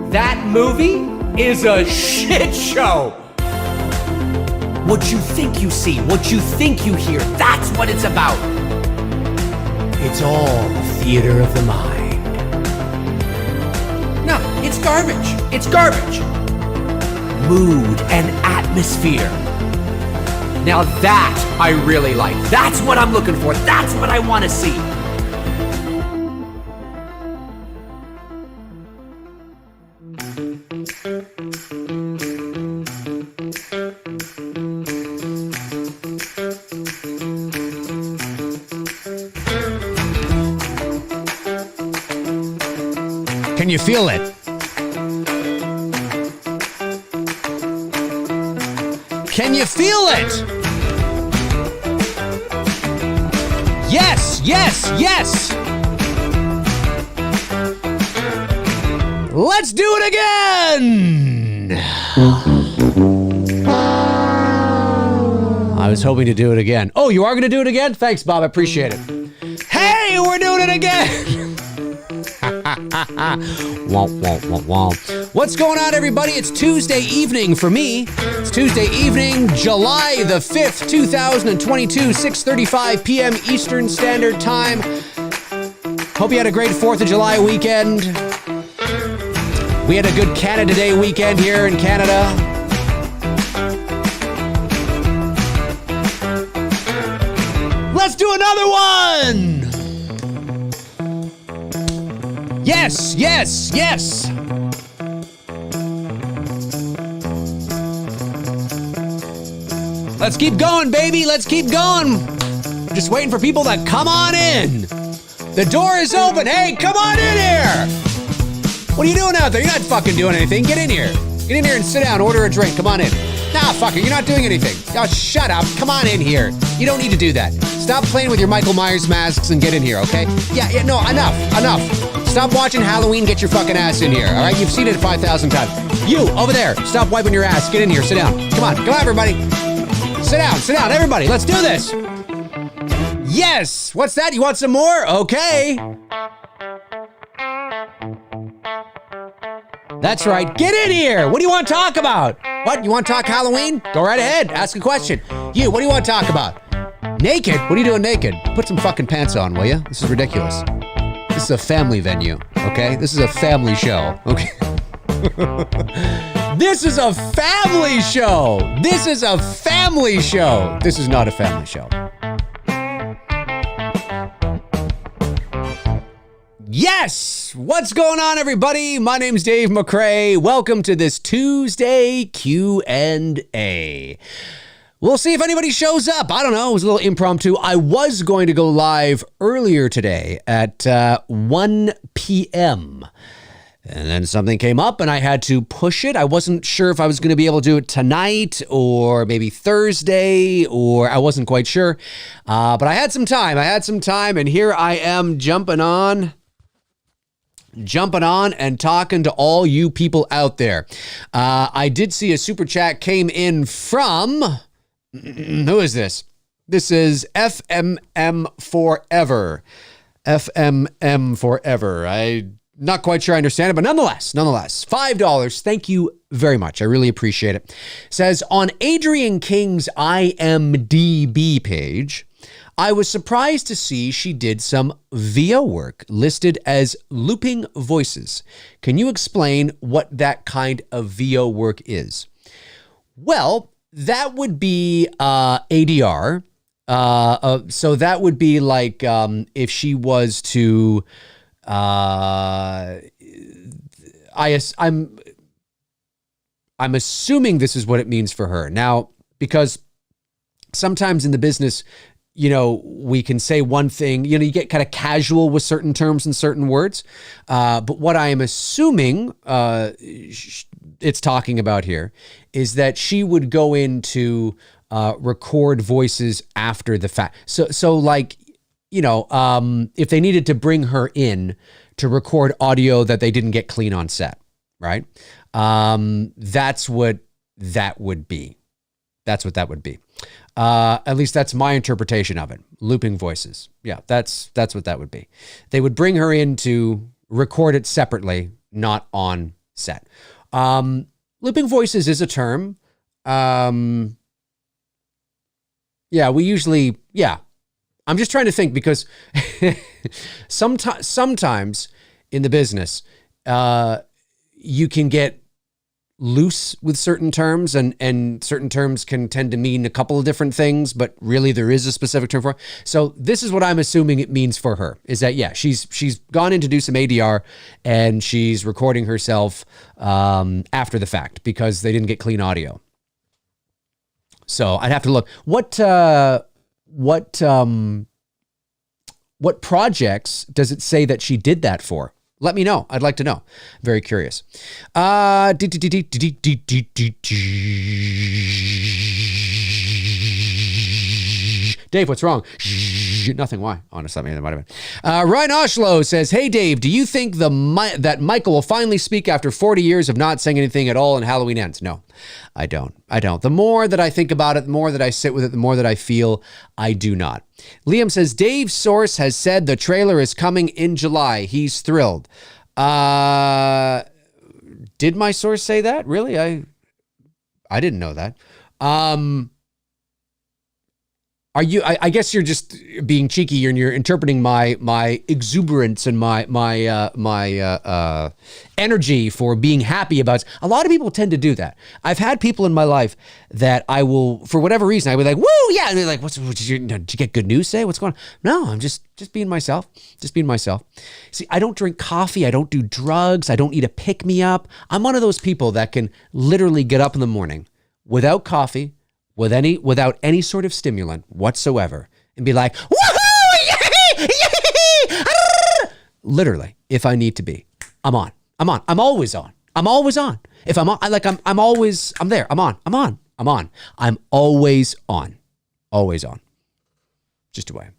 That movie is a shit show. What you think you see, what you think you hear, that's what it's about. It's all the theater of the mind. No, it's garbage. It's garbage. Mood and atmosphere. Now that I really like. That's what I'm looking for. That's what I want to see. Can you feel it? Can you feel it? Yes, yes, yes. Let's do it again. I was hoping to do it again. Oh, you are going to do it again? Thanks, Bob. I appreciate it. Hey, we're doing it again. What's going on, everybody? It's Tuesday evening for me. It's Tuesday evening, July the 5th, 2022, 6:35 p.m. Eastern Standard Time. Hope you had a great 4th of July weekend. We had a good Canada Day weekend here in Canada. Let's do another one! Yes, yes, yes. Let's keep going, baby. Let's keep going. Just waiting for people to come on in. The door is open. Hey, come on in here. What are you doing out there? You're not fucking doing anything. Get in here. Get in here and sit down. Order a drink. Come on in. Nah, fucker, you're not doing anything. Oh, shut up. Come on in here. You don't need to do that. Stop playing with your Michael Myers masks and get in here, okay? Yeah, no, enough. Stop watching Halloween, get your fucking ass in here, all right? You've seen it 5,000 times. You, over there, stop wiping your ass. Get in here, sit down. Come on, everybody. Sit down, everybody. Let's do this. Yes, what's that? You want some more? Okay. That's right, get in here. What do you want to talk about? What, you want to talk Halloween? Go right ahead, ask a question. You, what do you want to talk about? Naked? What are you doing naked? Put some fucking pants on, will you? This is ridiculous. This is a family venue, okay? This is a family show, okay? This is a family show. This is a family show. This is not a family show. Yes! What's going on, everybody? My name's Dave McRae. Welcome to this Tuesday Q&A. We'll see if anybody shows up. I don't know. It was a little impromptu. I was going to go live earlier today at 1 p.m. And then something came up and I had to push it. I wasn't sure if I was going to be able to do it tonight or maybe Thursday, or I wasn't quite sure. But I had some time. And here I am jumping on and talking to all you people out there. I did see a super chat came in from... Who is this? This is FMM Forever. FMM Forever. I'm not quite sure I understand it, but nonetheless, $5. Thank you very much. I really appreciate it. Says, on Adrienne King's IMDb page, I was surprised to see she did some VO work listed as looping voices. Can you explain what that kind of VO work is? Well, that would be ADR. So that would be like if she was to, I'm assuming this is what it means for her. Now, because sometimes in the business, you know, we can say one thing, you know, you get kind of casual with certain terms and certain words. But what I am assuming it's talking about here is that she would go into record voices after the fact. So like, you know, if they needed to bring her in to record audio that they didn't get clean on set, right? That's what that would be. That's what that would be. At least that's my interpretation of it. Looping voices. Yeah, that's what that would be. They would bring her in to record it separately, not on set. Looping voices is a term. I'm just trying to think because sometimes in the business, you can get loose with certain terms, and certain terms can tend to mean a couple of different things, but really there is a specific term for it. So this is what I'm assuming it means for her, is that, yeah, she's gone in to do some ADR and she's recording herself after the fact because they didn't get clean audio. So I'd have to look. What projects does it say that she did that for? Let me know. I'd like to know. Very curious. Dave, what's wrong? Nothing. Why? Honestly, I mean, that might have been. Ryan Oshlow says, hey, Dave, do you think that Michael will finally speak after 40 years of not saying anything at all and Halloween ends? No, I don't. The more that I think about it, the more that I sit with it, the more that I feel I do not. Liam says, Dave's source has said the trailer is coming in July. He's thrilled. Did my source say that? Really? I didn't know that. Are you? I guess you're just being cheeky and you're interpreting my exuberance and my energy for being happy about it. A lot of people tend to do that. I've had people in my life that I will, for whatever reason, I would like, woo, yeah, and they're like, did you get good news today? What's going on? No, I'm just being myself. Just being myself. See, I don't drink coffee. I don't do drugs. I don't need a pick me up. I'm one of those people that can literally get up in the morning without coffee, without any sort of stimulant whatsoever, and be like, woohoo! Yay! Literally, if I need to be, I'm on. I'm always on. If I'm on, I'm there. I'm on. I'm always on. Just a way.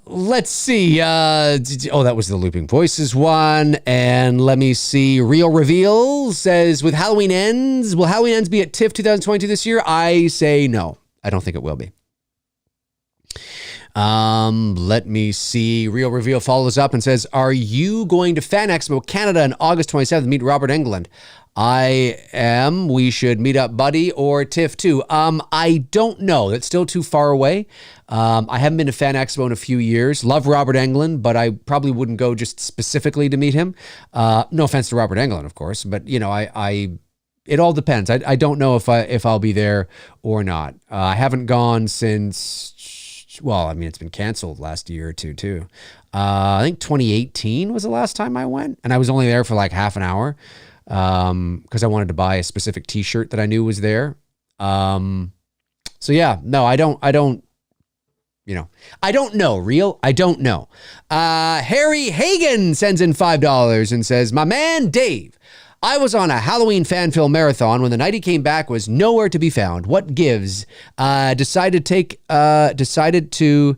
Let's see. That was the Looping Voices one. And let me see. Real Reveal says, will Halloween Ends be at TIFF 2022 this year? I say no. I don't think it will be. Let me see. Real Reveal follows up and says, are you going to Fan Expo Canada on August 27th to meet Robert Englund? I am. We should meet up, buddy, or TIFF too. I don't know. That's still too far away. I haven't been to Fan Expo in a few years. Love Robert Englund, but I probably wouldn't go just specifically to meet him. No offense to Robert Englund, of course, but it all depends. I don't know if I'll be there or not. I haven't gone since, well, I mean, it's been canceled last year or two too. I think 2018 was the last time I went, and I was only there for like half an hour. Because I wanted to buy a specific t-shirt that I knew was there. So yeah, no, I don't know. Real, I don't know. Harry Hagen sends in $5 and says, my man Dave, I was on a Halloween fan film marathon when the night he came back was nowhere to be found. What gives? Decided to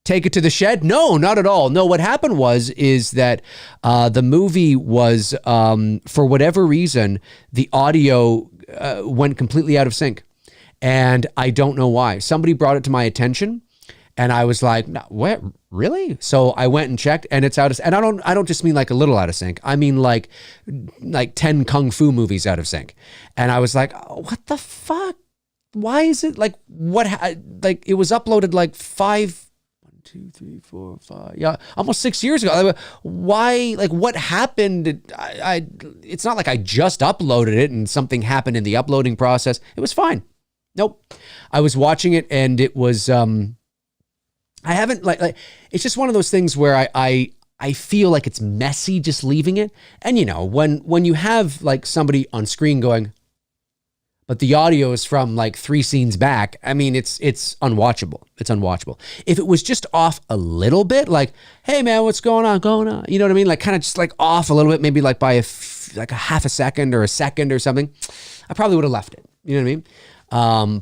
take it to the shed? No, not at all. No, what happened is that the movie was, for whatever reason, the audio went completely out of sync. And I don't know why. Somebody brought it to my attention, and I was like, no, what? Really? So I went and checked, and it's out of, and I don't just mean like a little out of sync. I mean like 10 Kung Fu movies out of sync. And I was like, oh, what the fuck? Why is it like, it was uploaded like 2, 3, 4, 5. Yeah, almost 6 years ago. Why? Like, what happened? It's not like I just uploaded it and something happened in the uploading process. It was fine. Nope. I was watching it and it was. I haven't like. It's just one of those things where I feel like it's messy just leaving it. And when you have like somebody on screen going, but the audio is from like 3 scenes back. I mean, it's unwatchable. It's unwatchable. If it was just off a little bit, like, hey man, what's going on? You know what I mean? Like kind of just like off a little bit, maybe like by a half a second or a second or something. I probably would have left it. You know what I mean?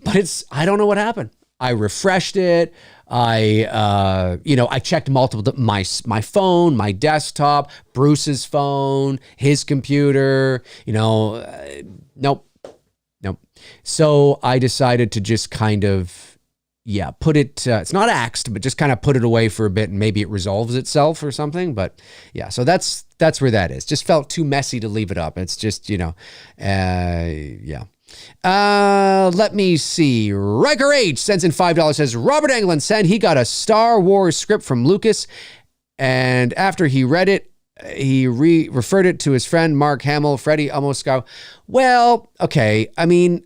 But I don't know what happened. I refreshed it. I checked multiple, my phone, my desktop, Bruce's phone, his computer, nope. So I decided to just kind of yeah, put it, it's not axed, but just kind of put it away for a bit and maybe it resolves itself or something. But yeah, so that's where that is. Just felt too messy to leave it up. It's just, yeah. Let me see. Riker H sends in $5, says Robert Englund said he got a Star Wars script from Lucas, and after he read it, he referred it to his friend Mark Hamill. Freddy almost got, well, okay. I mean,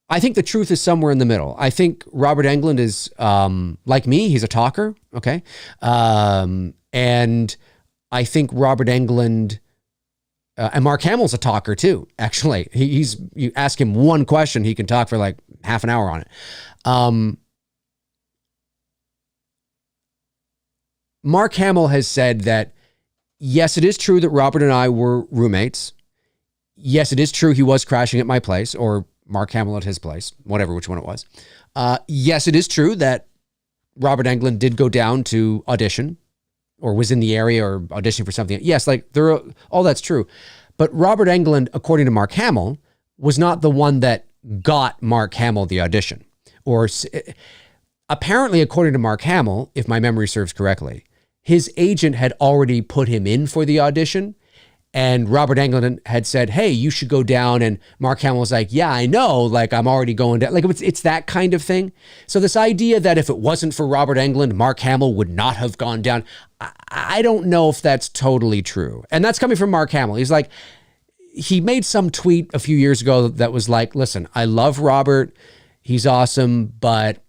I think the truth is somewhere in the middle. I think Robert Englund is, like me, he's a talker, okay? And I think Robert Englund, and Mark Hamill's a talker too, actually. You ask him one question, he can talk for like half an hour on it. Mark Hamill has said that, yes, it is true that Robert and I were roommates. Yes, it is true he was crashing at my place, or Mark Hamill at his place, whatever, which one it was. Yes, it is true that Robert Englund did go down to audition or was in the area or auditioning for something. Yes, like all that's true. But Robert Englund, according to Mark Hamill, was not the one that got Mark Hamill the audition. Or apparently, according to Mark Hamill, if my memory serves correctly, his agent had already put him in for the audition. And Robert Englund had said, hey, you should go down. And Mark Hamill was like, yeah, I know. Like, I'm already going down. Like, it's that kind of thing. So this idea that if it wasn't for Robert Englund, Mark Hamill would not have gone down. I don't know if that's totally true. And that's coming from Mark Hamill. He's like, he made some tweet a few years ago that was like, listen, I love Robert. He's awesome, but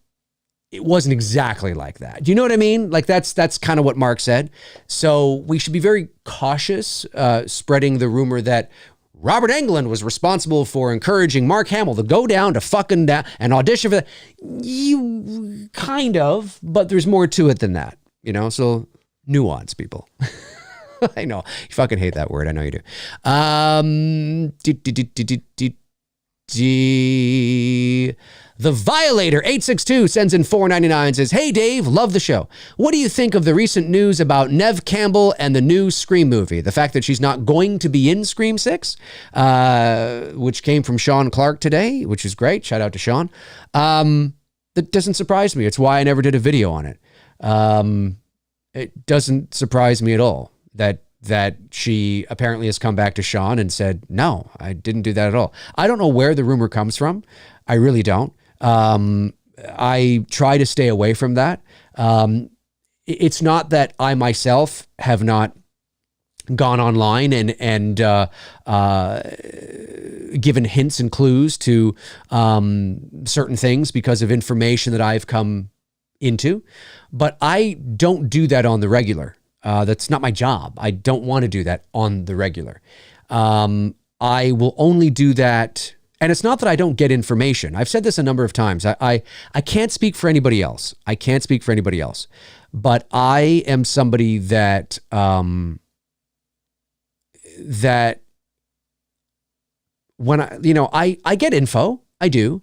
it wasn't exactly like that. Do you know what I mean? Like that's kind of what Mark said. So we should be very cautious spreading the rumor that Robert Englund was responsible for encouraging Mark Hamill to go down to fucking down and audition for that. You kind of, but there's more to it than that, So nuance, people. I know you fucking hate that word. I know you do. The Violator 862 sends in $4.99, says, hey Dave, love the show. What do you think of the recent news about Neve Campbell and the new Scream movie? The fact that she's not going to be in Scream 6, which came from Sean Clark today, which is great. Shout out to Sean. That doesn't surprise me. It's why I never did a video on it. It doesn't surprise me at all that she apparently has come back to Sean and said, no, I didn't do that at all. I don't know where the rumor comes from. I really don't. I try to stay away from that. It's not that I myself have not gone online and given hints and clues to certain things because of information that I've come into, but I don't do that on the regular. That's not my job. I don't want to do that on the regular. I will only do that. And it's not that I don't get information. I've said this a number of times. I can't speak for anybody else. I can't speak for anybody else. But I am somebody that that when I get info. I do.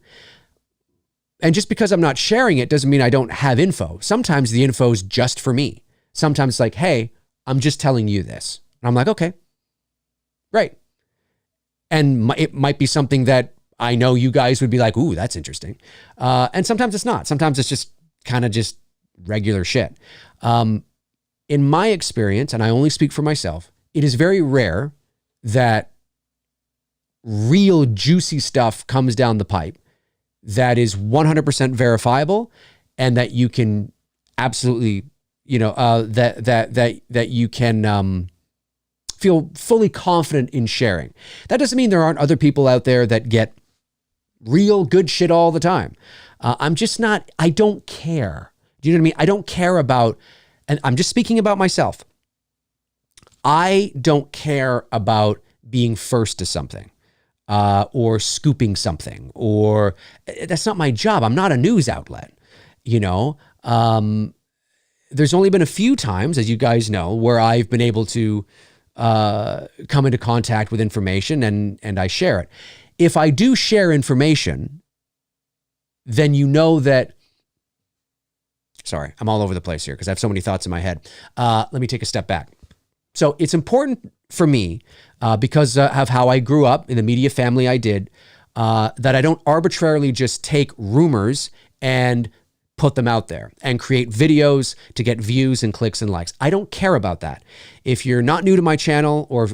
And just because I'm not sharing it doesn't mean I don't have info. Sometimes the info is just for me. Sometimes it's like, hey, I'm just telling you this. And I'm like, okay, great. And it might be something that I know you guys would be like, ooh, that's interesting. And sometimes it's not. Sometimes it's just kind of just regular shit. In my experience, and I only speak for myself, it is very rare that real juicy stuff comes down the pipe that is 100% verifiable and that you can absolutely, that you can feel fully confident in sharing. That doesn't mean there aren't other people out there that get real good shit all the time. I don't care. Do you know what I mean? I don't care about, and I'm just speaking about myself. I don't care about being first to something or scooping something, or that's not my job. I'm not a news outlet, There's only been a few times, as you guys know, where I've been able to come into contact with information and I share it. If I do share information, then you know that, sorry, I'm all over the place here because I have so many thoughts in my head. Let me take a step back. So it's important for me because of how I grew up in the media family I did. that I don't arbitrarily just take rumors and put them out there and create videos to get views and clicks and likes. I don't care about that. If you're not new to my channel, or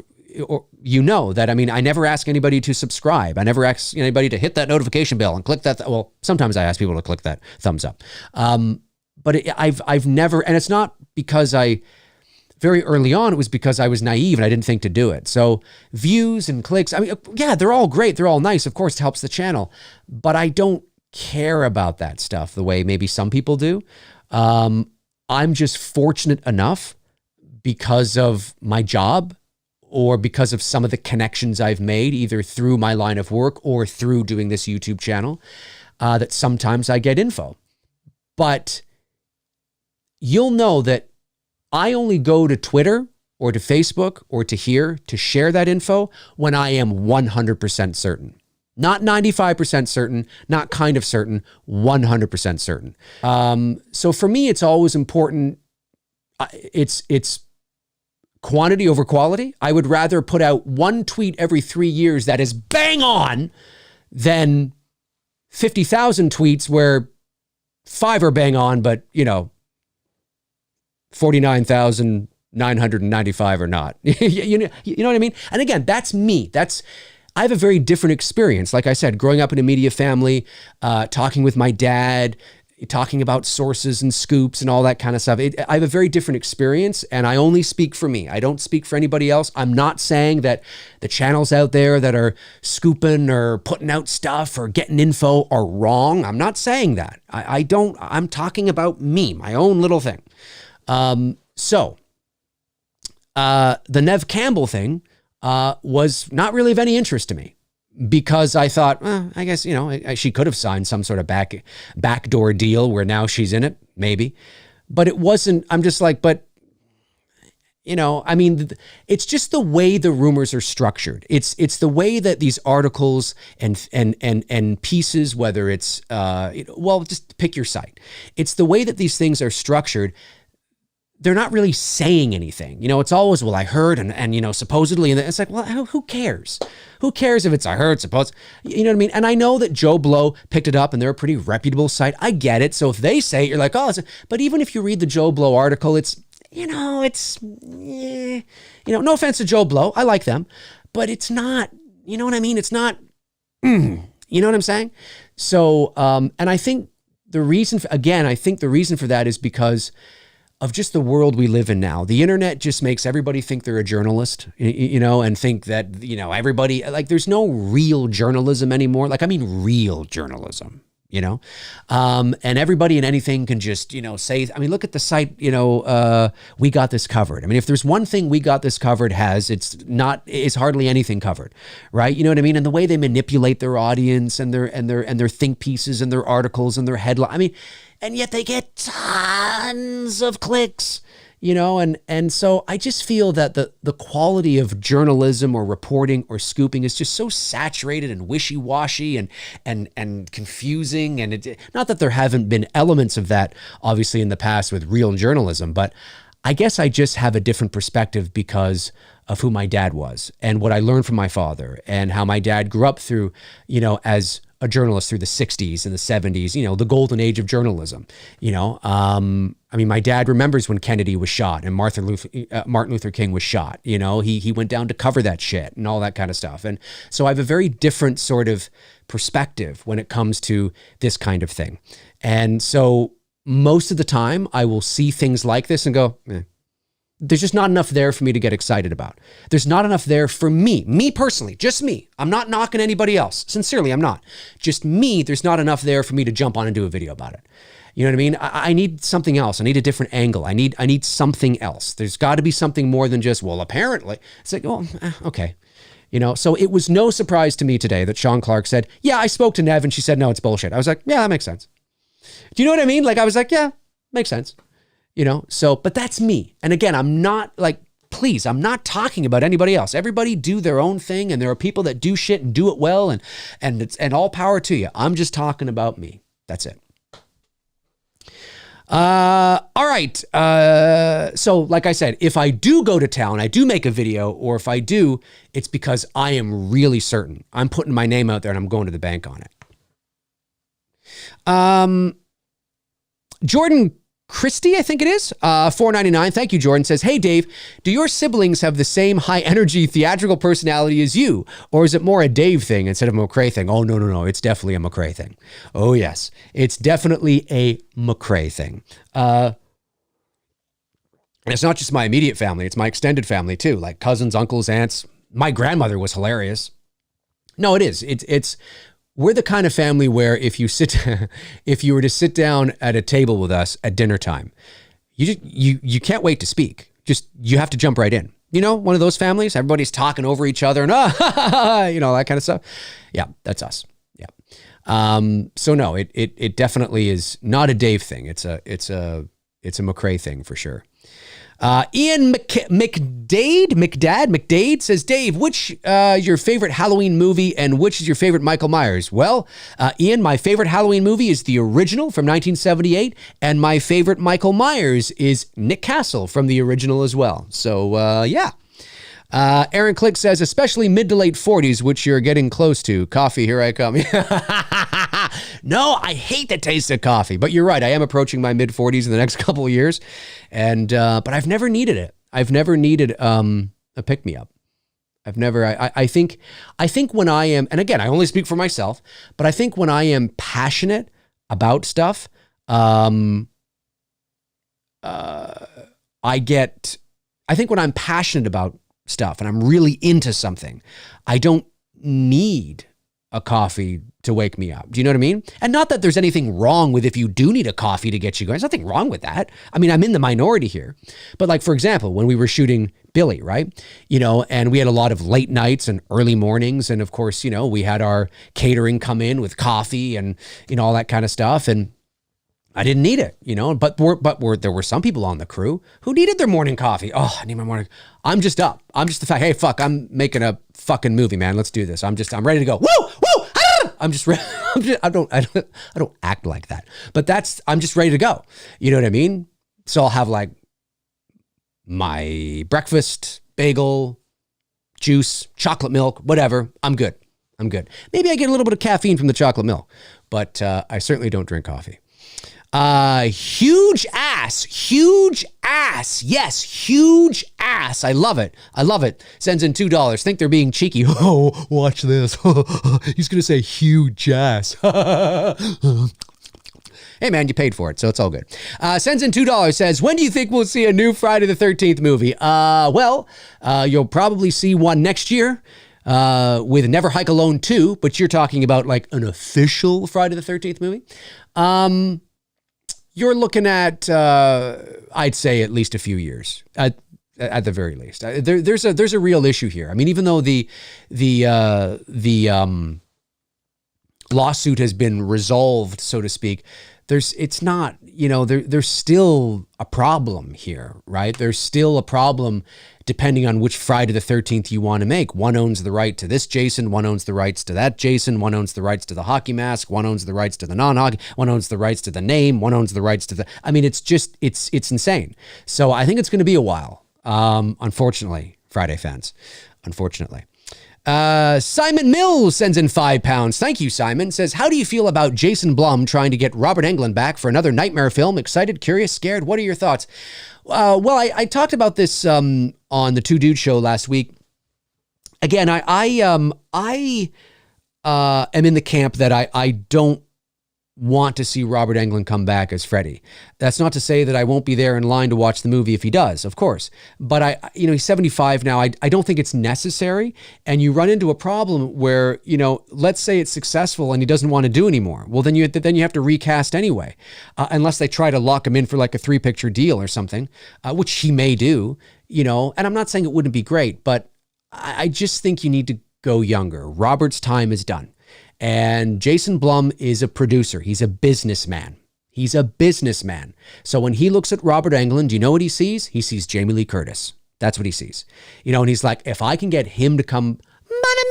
you know that, I mean, I never ask anybody to subscribe. I never ask anybody to hit that notification bell and click that. Well, sometimes I ask people to click that thumbs up. But I've never, and it's not because very early on, it was because I was naive and I didn't think to do it. So views and clicks, I mean, yeah, they're all great. They're all nice. Of course, it helps the channel, but I don't care about that stuff the way maybe some people do. I'm just fortunate enough because of my job or because of some of the connections I've made, either through my line of work or through doing this YouTube channel, that sometimes I get info. But you'll know that I only go to Twitter or to Facebook or to here to share that info when I am 100% certain. Not 95% certain, not kind of certain, 100% certain. So for me, it's always important. It's quantity over quality. I would rather put out one tweet every 3 years that is bang on than 50,000 tweets where 5 are bang on, but 49,995 are not. you know what I mean? And again, that's me. I have a very different experience. Like I said, growing up in a media family, talking with my dad, talking about sources and scoops and all that kind of stuff. I have a very different experience, and I only speak for me. I don't speak for anybody else. I'm not saying that the channels out there that are scooping or putting out stuff or getting info are wrong. I'm not saying that. I'm talking about me, my own little thing. So the Nev Campbell thing was not really of any interest to me because I thought, I guess, she could have signed some sort of backdoor deal where now she's in it, maybe. But it wasn't, I'm just like, but, I mean, it's just the way the rumors are structured. It's the way that these articles and pieces, whether it's, just pick your site. It's the way that these things are structured. They're not really saying anything. It's always, well, I heard and supposedly, and it's like, well, who cares? Who cares if it's I heard, suppose, you know what I mean? And I know that Joe Blow picked it up and they're a pretty reputable site. I get it. So if they say it, you're like, oh, but even if you read the Joe Blow article, it's, no offense to Joe Blow. I like them, but it's not, you know what I mean? It's not, you know what I'm saying? So, and I think the reason for that is because of just the world we live in now. The internet just makes everybody think they're a journalist, and think that, everybody, like, there's no real journalism anymore. Like, I mean, real journalism, and everybody and anything can just, say, I mean, look at the site, We Got This Covered. I mean, if there's one thing We Got This Covered has, it's hardly anything covered, right? You know what I mean? And the way they manipulate their audience and their think pieces and their articles and their headline, I mean, and yet they get tons of clicks, and so I just feel that the quality of journalism or reporting or scooping is just so saturated and wishy-washy and confusing. And not that there haven't been elements of that, obviously, in the past with real journalism, but I guess I just have a different perspective because of who my dad was and what I learned from my father and how my dad grew up through, as a journalist through the 60s and the 70s, the golden age of journalism, I mean, my dad remembers when Kennedy was shot and Martin Luther King was shot, he went down to cover that shit and all that kind of stuff. And so I have a very different sort of perspective when it comes to this kind of thing. And so most of the time I will see things like this and go, there's just not enough there for me to get excited about. There's not enough there for me personally, just me. I'm not knocking anybody else. Sincerely, I'm not. Just me, there's not enough there for me to jump on and do a video about it. You know what I mean? I need something else. I need a different angle. I need something else. There's got to be something more than just, well, apparently. It's like, oh, okay. So it was no surprise to me today that Sean Clark said, yeah, I spoke to Nev and she said, no, it's bullshit. I was like, yeah, that makes sense. Do you know what I mean? Like, I was like, yeah, makes sense. So, but that's me. And again, I'm not like, please, I'm not talking about anybody else. Everybody do their own thing. And there are people that do shit and do it well. And all power to you. I'm just talking about me. That's it. All right. So like I said, if I do go to town, I do make a video, or if I do, it's because I am really certain. I'm putting my name out there and I'm going to the bank on it. Jordan Christie, I think it is, $4.99. Thank you, Jordan. Says, hey, Dave, do your siblings have the same high-energy theatrical personality as you? Or is it more a Dave thing instead of a McRae thing? Oh, no. It's definitely a McRae thing. Oh, yes. It's definitely a McRae thing. And it's not just my immediate family. It's my extended family, too, like cousins, uncles, aunts. My grandmother was hilarious. No, it is. It's we're the kind of family where if you were to sit down at a table with us at dinner time, you can't wait to speak. Just, you have to jump right in. You know, one of those families, everybody's talking over each other and, you know, that kind of stuff. Yeah, that's us. Yeah. So no, it definitely is not a Dave thing. It's a McRae thing for sure. Ian McDade says, Dave, which is your favorite Halloween movie and which is your favorite Michael Myers? Well, Ian, my favorite Halloween movie is the original from 1978, and my favorite Michael Myers is Nick Castle from the original as well. So, yeah. Aaron Click says, especially mid to late 40s, which you're getting close to. Coffee, here I come. No, I hate the taste of coffee, but you're right. I am approaching my mid 40s in the next couple of years. And, but I've never needed it. I've never needed, a pick me up. I've never, I think when I am, and again, I only speak for myself, but I think when I am passionate about stuff, I think when I'm passionate about stuff and I'm really into something, I don't need a coffee to wake me up. Do you know what I mean? And not that there's anything wrong with if you do need a coffee to get you going. There's nothing wrong with that. I mean, I'm in the minority here. But like, for example, when we were shooting Billy, right? You know, and we had a lot of late nights and early mornings. And of course, you know, we had our catering come in with coffee and, you know, all that kind of stuff. And I didn't need it, you know, but there were some people on the crew who needed their morning coffee. Oh, I need my morning. I'm just up. I'm just the fact, hey, fuck, I'm making a fucking movie, man. Let's do this. I'm ready to go. Woo, woo. I'm just ready. I don't act like that, but I'm just ready to go. You know what I mean? So I'll have like my breakfast, bagel, juice, chocolate milk, whatever. I'm good. Maybe I get a little bit of caffeine from the chocolate milk, but I certainly don't drink coffee. Huge ass. Yes, huge ass. I love it. Sends in $2. Think they're being cheeky. Oh, watch this. He's going to say huge ass. Hey man, you paid for it, so it's all good. Sends in $2, says, when do you think we'll see a new Friday the 13th movie? Well, you'll probably see one next year. With Never Hike Alone 2, but you're talking about like an official Friday the 13th movie. You're looking at, I'd say at least a few years at the very least. There's a real issue here. I mean, even though the lawsuit has been resolved, so to speak, it's not, you know, there's still a problem here, right? There's still a problem depending on which Friday the 13th you want to make. One owns the right to this Jason, one owns the rights to that Jason, one owns the rights to the hockey mask, one owns the rights to the non-hockey, one owns the rights to the name, one owns the rights to I mean, it's insane. So I think it's going to be a while, unfortunately, Friday fans, unfortunately. Simon Mills sends in £5. Thank you, Simon. Says, how do you feel about Jason Blum trying to get Robert Englund back for another nightmare film? Excited, curious, scared? What are your thoughts? Well, I talked about this on the Two Dudes show last week. Again, I am in the camp that I don't want to see Robert Englund come back as Freddy. That's not to say that I won't be there in line to watch the movie if he does, of course. But he's 75 now. I don't think it's necessary. And you run into a problem where, you know, let's say it's successful and he doesn't want to do anymore. Well, then you have to recast anyway, unless they try to lock him in for like a 3-picture deal or something, which he may do, you know. And I'm not saying it wouldn't be great, but I just think you need to go younger. Robert's time is done. And Jason Blum is a producer. He's a businessman. So when he looks at Robert Englund, do you know what he sees? He sees Jamie Lee Curtis. That's what he sees. You know, and he's like, if I can get him to come, money,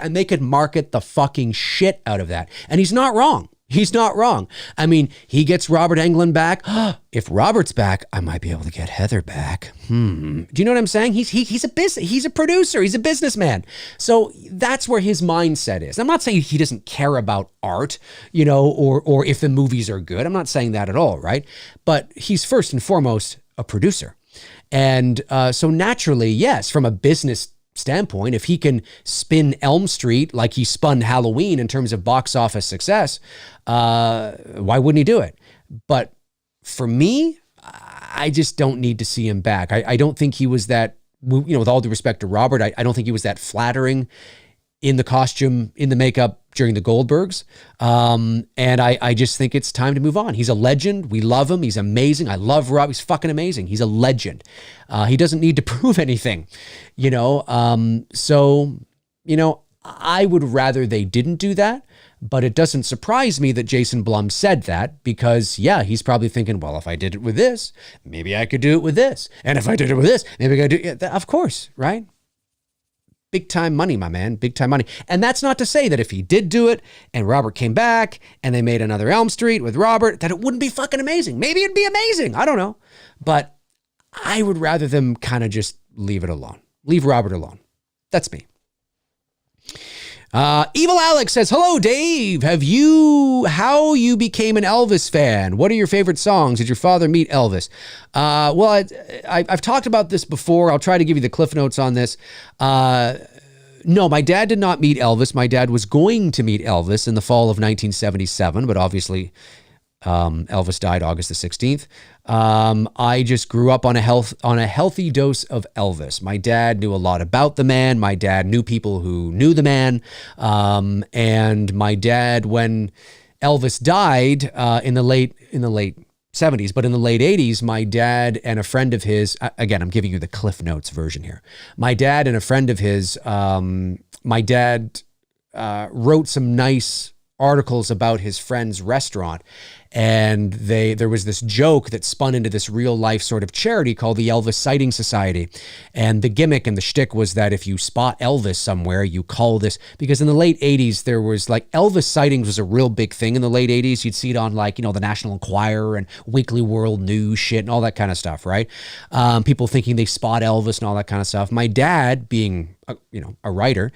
and they could market the fucking shit out of that. And he's not wrong. He's not wrong. I mean, he gets Robert Englund back. If Robert's back, I might be able to get Heather back. Do you know what I'm saying? He's a producer. He's a businessman. So that's where his mindset is. I'm not saying he doesn't care about art, or if the movies are good. I'm not saying that at all, right? But he's first and foremost a producer. And so naturally, yes, from a business standpoint, if he can spin Elm Street like he spun Halloween in terms of box office success, why wouldn't he do it? But for me, I just don't need to see him back. I don't think he was that, with all due respect to Robert, I don't think he was that flattering in the costume, in the makeup during the Goldbergs. And I just think it's time to move on. He's a legend. We love him. He's amazing. I love Rob. He's fucking amazing. He's a legend. He doesn't need to prove anything, So, I would rather they didn't do that, but it doesn't surprise me that Jason Blum said that because, yeah, he's probably thinking, well, if I did it with this, maybe I could do it with this. And if I did it with this, maybe I could do it. Of course, right? Big time money, my man, big time money. And that's not to say that if he did do it and Robert came back and they made another Elm Street with Robert, that it wouldn't be fucking amazing. Maybe it'd be amazing. I don't know. But I would rather them kind of just leave it alone. Leave Robert alone. That's me. Evil Alex says, hello, Dave. How you became an Elvis fan? What are your favorite songs? Did your father meet Elvis? Well, I've talked about this before. I'll try to give you the cliff notes on this. No, my dad did not meet Elvis. My dad was going to meet Elvis in the fall of 1977, but obviously Elvis died August the 16th. I just grew up on a healthy dose of Elvis. My dad knew a lot about the man. My dad knew people who knew the man. And my dad, when Elvis died in the late 70s, but in the late 80s, my dad and a friend of his, again, I'm giving you the Cliff Notes version here. My dad and a friend of his, my dad wrote some nice articles about his friend's restaurant. And there was this joke that spun into this real life sort of charity called the Elvis Sighting Society. And the gimmick and the shtick was that if you spot Elvis somewhere, you call this, because in the late 80s, there was like Elvis sightings was a real big thing in the late 80s. You'd see it on like, the National Enquirer and Weekly World News shit and all that kind of stuff, right? People thinking they spot Elvis and all that kind of stuff. My dad, being a writer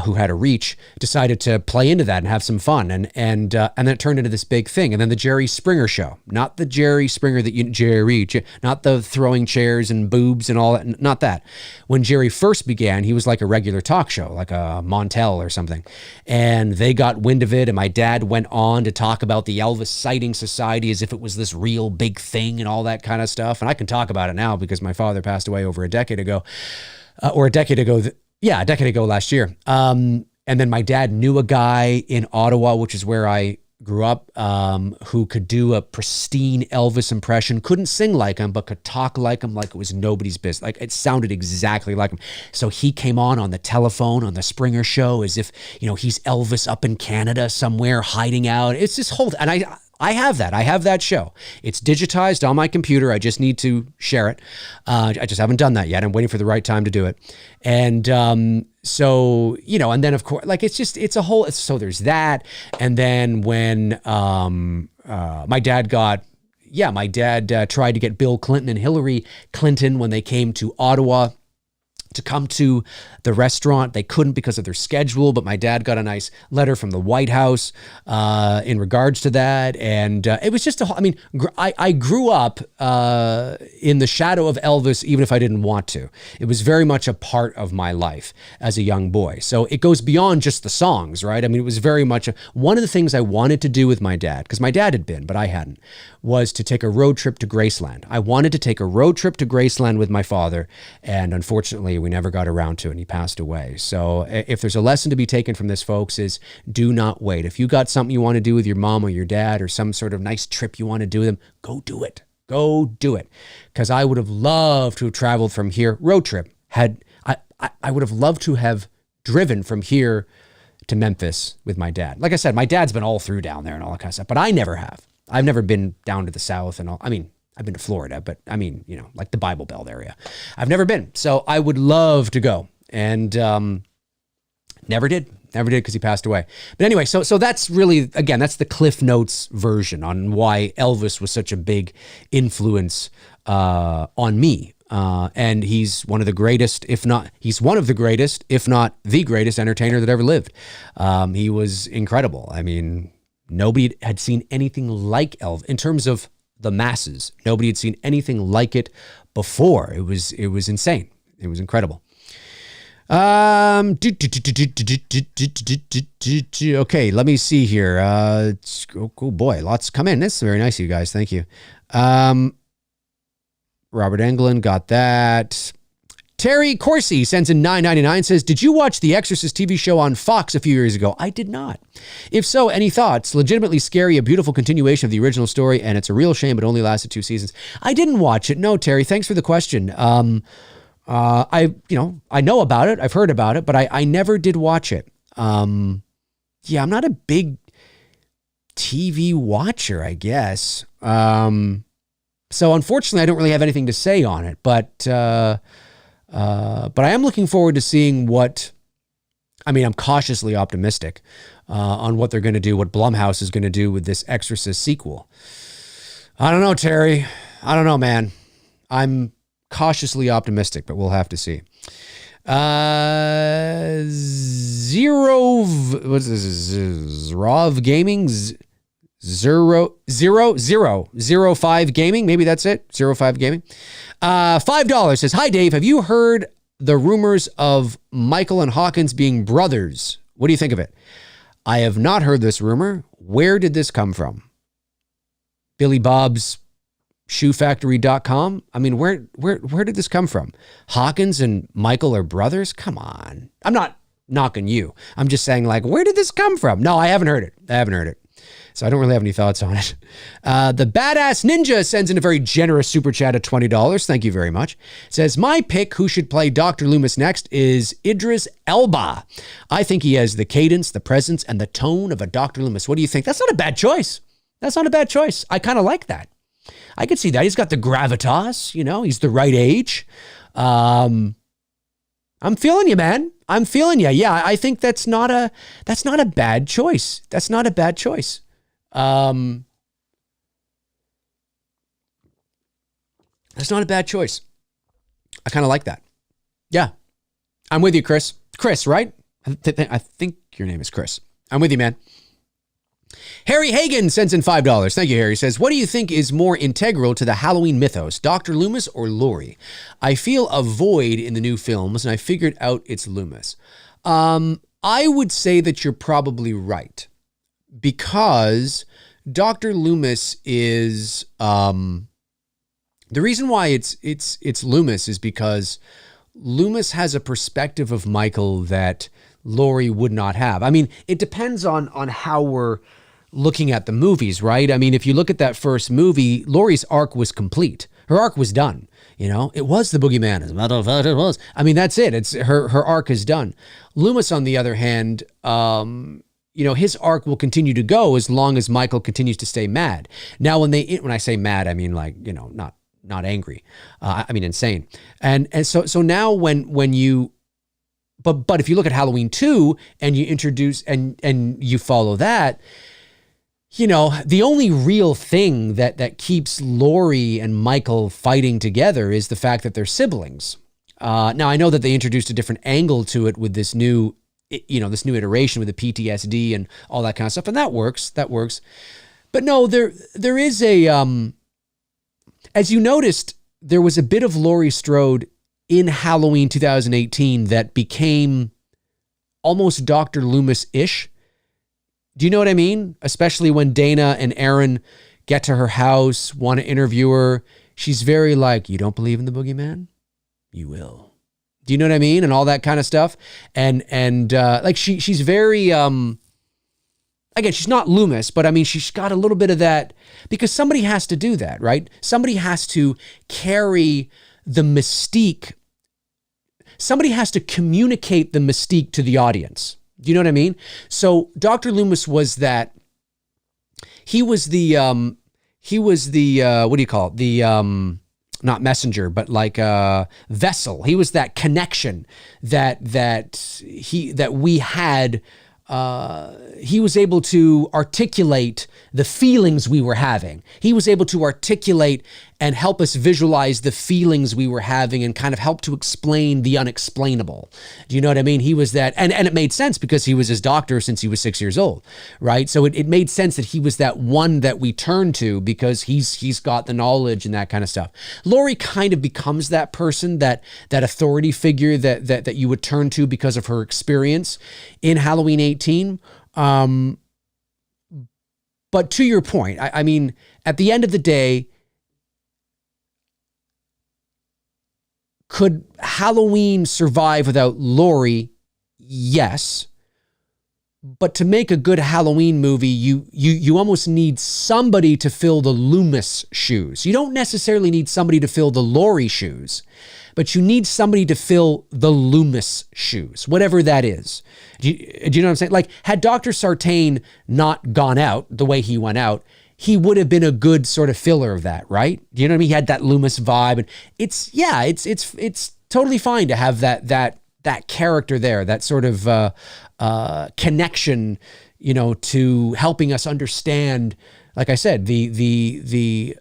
who had a reach, decided to play into that and have some fun. And then it turned into this big thing. And then the Jerry Springer show, not the Jerry Springer not the throwing chairs and boobs and all that, not that. When Jerry first began, he was like a regular talk show, like a Montel or something. And they got wind of it. And my dad went on to talk about the Elvis Sighting Society as if it was this real big thing and all that kind of stuff. And I can talk about it now because my father passed away over a decade ago last year. And then my dad knew a guy in Ottawa, which is where I grew up, who could do a pristine Elvis impression, couldn't sing like him, but could talk like him like it was nobody's business. Like it sounded exactly like him. So he came on the telephone on the Springer show as if, he's Elvis up in Canada somewhere hiding out. It's this whole, and I have that. I have that show. It's digitized on my computer. I just need to share it. I just haven't done that yet. I'm waiting for the right time to do it. And so, and then of course, like it's a whole, so there's that. And then when my dad tried to get Bill Clinton and Hillary Clinton when they came to Ottawa to come to the restaurant. They couldn't because of their schedule, but my dad got a nice letter from the White House in regards to that. And it was just I grew up in the shadow of Elvis, even if I didn't want to. It was very much a part of my life as a young boy. So it goes beyond just the songs, right? I mean, it was very much one of the things I wanted to do with my dad, because my dad had been, but I hadn't, was to take a road trip to Graceland. I wanted to take a road trip to Graceland with my father, and unfortunately, we never got around to it, and he passed away. So if there's a lesson to be taken from this, folks, is do not wait. If you got something you want to do with your mom or your dad, or some sort of nice trip you want to do with them, go do it. Go do it. Because I would have loved to have traveled from here, road trip. I would have loved to have driven from here to Memphis with my dad. Like I said, my dad's been all through down there and all that kind of stuff, but I never have. I've never been down to the South and all. I mean, I've been to Florida, but I mean, like the Bible Belt area. I've never been. So I would love to go, and never did. Never did because he passed away. But anyway, so that's really, again, that's the Cliff Notes version on why Elvis was such a big influence on me. And he's one of the greatest, if not the greatest entertainer that ever lived. He was incredible. I mean, nobody had seen anything like Elvis in terms of the masses. Nobody had seen anything like it before. It was insane. It was incredible. Okay, let me see here. Oh boy, lots come in. This is very nice of you guys. Thank you. Robert Englund got that. Terry Corsi sends in $9.99, says, did you watch The Exorcist TV show on Fox a few years ago? I did not. If so, any thoughts? Legitimately scary, a beautiful continuation of the original story, and it's a real shame it only lasted 2 seasons. I didn't watch it. No, Terry, thanks for the question. I know about it. I've heard about it, but I never did watch it. I'm not a big TV watcher, I guess. So unfortunately, I don't really have anything to say on it, but I am looking forward to seeing I'm cautiously optimistic on what they're going to do, what Blumhouse is going to do with this Exorcist sequel. I don't know, Terry. I don't know, man. I'm cautiously optimistic, but we'll have to see. Zrov Gaming, 05 Gaming, maybe that's it. 05 Gaming. $5 says, hi Dave, have you heard the rumors of Michael and Hawkins being brothers? What do you think of it? I have not heard this rumor. Where did this come from? Billy Bob's shoefactory.com. I mean, where did this come from? Hawkins and Michael are brothers? Come on. I'm not knocking you. I'm just saying, like, where did this come from? No, I haven't heard it. So I don't really have any thoughts on it. The Badass Ninja sends in a very generous super chat of $20. Thank you very much. Says, my pick who should play Dr. Loomis next is Idris Elba. I think he has the cadence, the presence, and the tone of a Dr. Loomis. What do you think? That's not a bad choice. I kind of like that. I could see that. He's got the gravitas, he's the right age. I'm feeling you, man. I'm feeling you. Yeah, I think that's not a bad choice. That's not a bad choice. That's not a bad choice. I kind of like that. Yeah. I'm with you, Chris. Chris, right? I think your name is Chris. I'm with you, man. Harry Hagen sends in $5. Thank you, Harry. Says, what do you think is more integral to the Halloween mythos, Dr. Loomis or Laurie? I feel a void in the new films, and I figured out it's Loomis. I would say that you're probably right, because Dr. Loomis is the reason why it's Loomis is because Loomis has a perspective of Michael that Laurie would not have. I mean, it depends on how we're looking at the movies, right? I mean, if you look at that first movie, Laurie's arc was complete. Her arc was done. It was the boogeyman. As a matter of fact, it was. I mean, that's it. It's her arc is done. Loomis, on the other hand, his arc will continue to go as long as Michael continues to stay mad. Now, when I say mad, I mean not angry. I mean insane. And so now when you. But if you look at Halloween 2 and you introduce and you follow that, the only real thing that keeps Laurie and Michael fighting together is the fact that they're siblings. Now, I know that they introduced a different angle to it with this new iteration with the PTSD and all that kind of stuff, and that works. But no, there is as you noticed, there was a bit of Laurie Strode in Halloween 2018 that became almost Dr. Loomis-ish. Do you know what I mean? Especially when Dana and Aaron get to her house, want to interview her. She's very like, you don't believe in the boogeyman? You will. Do you know what I mean? And all that kind of stuff. And she's very, again, she's not Loomis, but I mean, she's got a little bit of that because somebody has to do that, right? Somebody has to carry the mystique. Somebody has to communicate the mystique to the audience. Do you know what I mean? So Dr. Loomis was that. He was the what do you call it? The not messenger, but like a vessel. He was that connection that we had he was able to articulate the feelings we were having. He was able to articulate and help us visualize the feelings we were having and kind of help to explain the unexplainable. Do you know what I mean? He was that, and it made sense because he was his doctor since he was 6 years old, right? So it made sense that he was that one that we turn to because he's got the knowledge and that kind of stuff. Laurie kind of becomes that person, that authority figure that you would turn to because of her experience in Halloween 18. But to your point, I mean, at the end of the day, could Halloween survive without Laurie? Yes. But to make a good Halloween movie, you almost need somebody to fill the Loomis shoes. You don't necessarily need somebody to fill the Laurie shoes, but you need somebody to fill the Loomis shoes, whatever that is. Do you know what I'm saying? Like, had Dr. Sartain not gone out the way he went out, he would have been a good sort of filler of that, right? Do you know what I mean? He had that Loomis vibe, and it's totally fine to have that character there, that sort of connection, you know, to helping us understand, like I said, the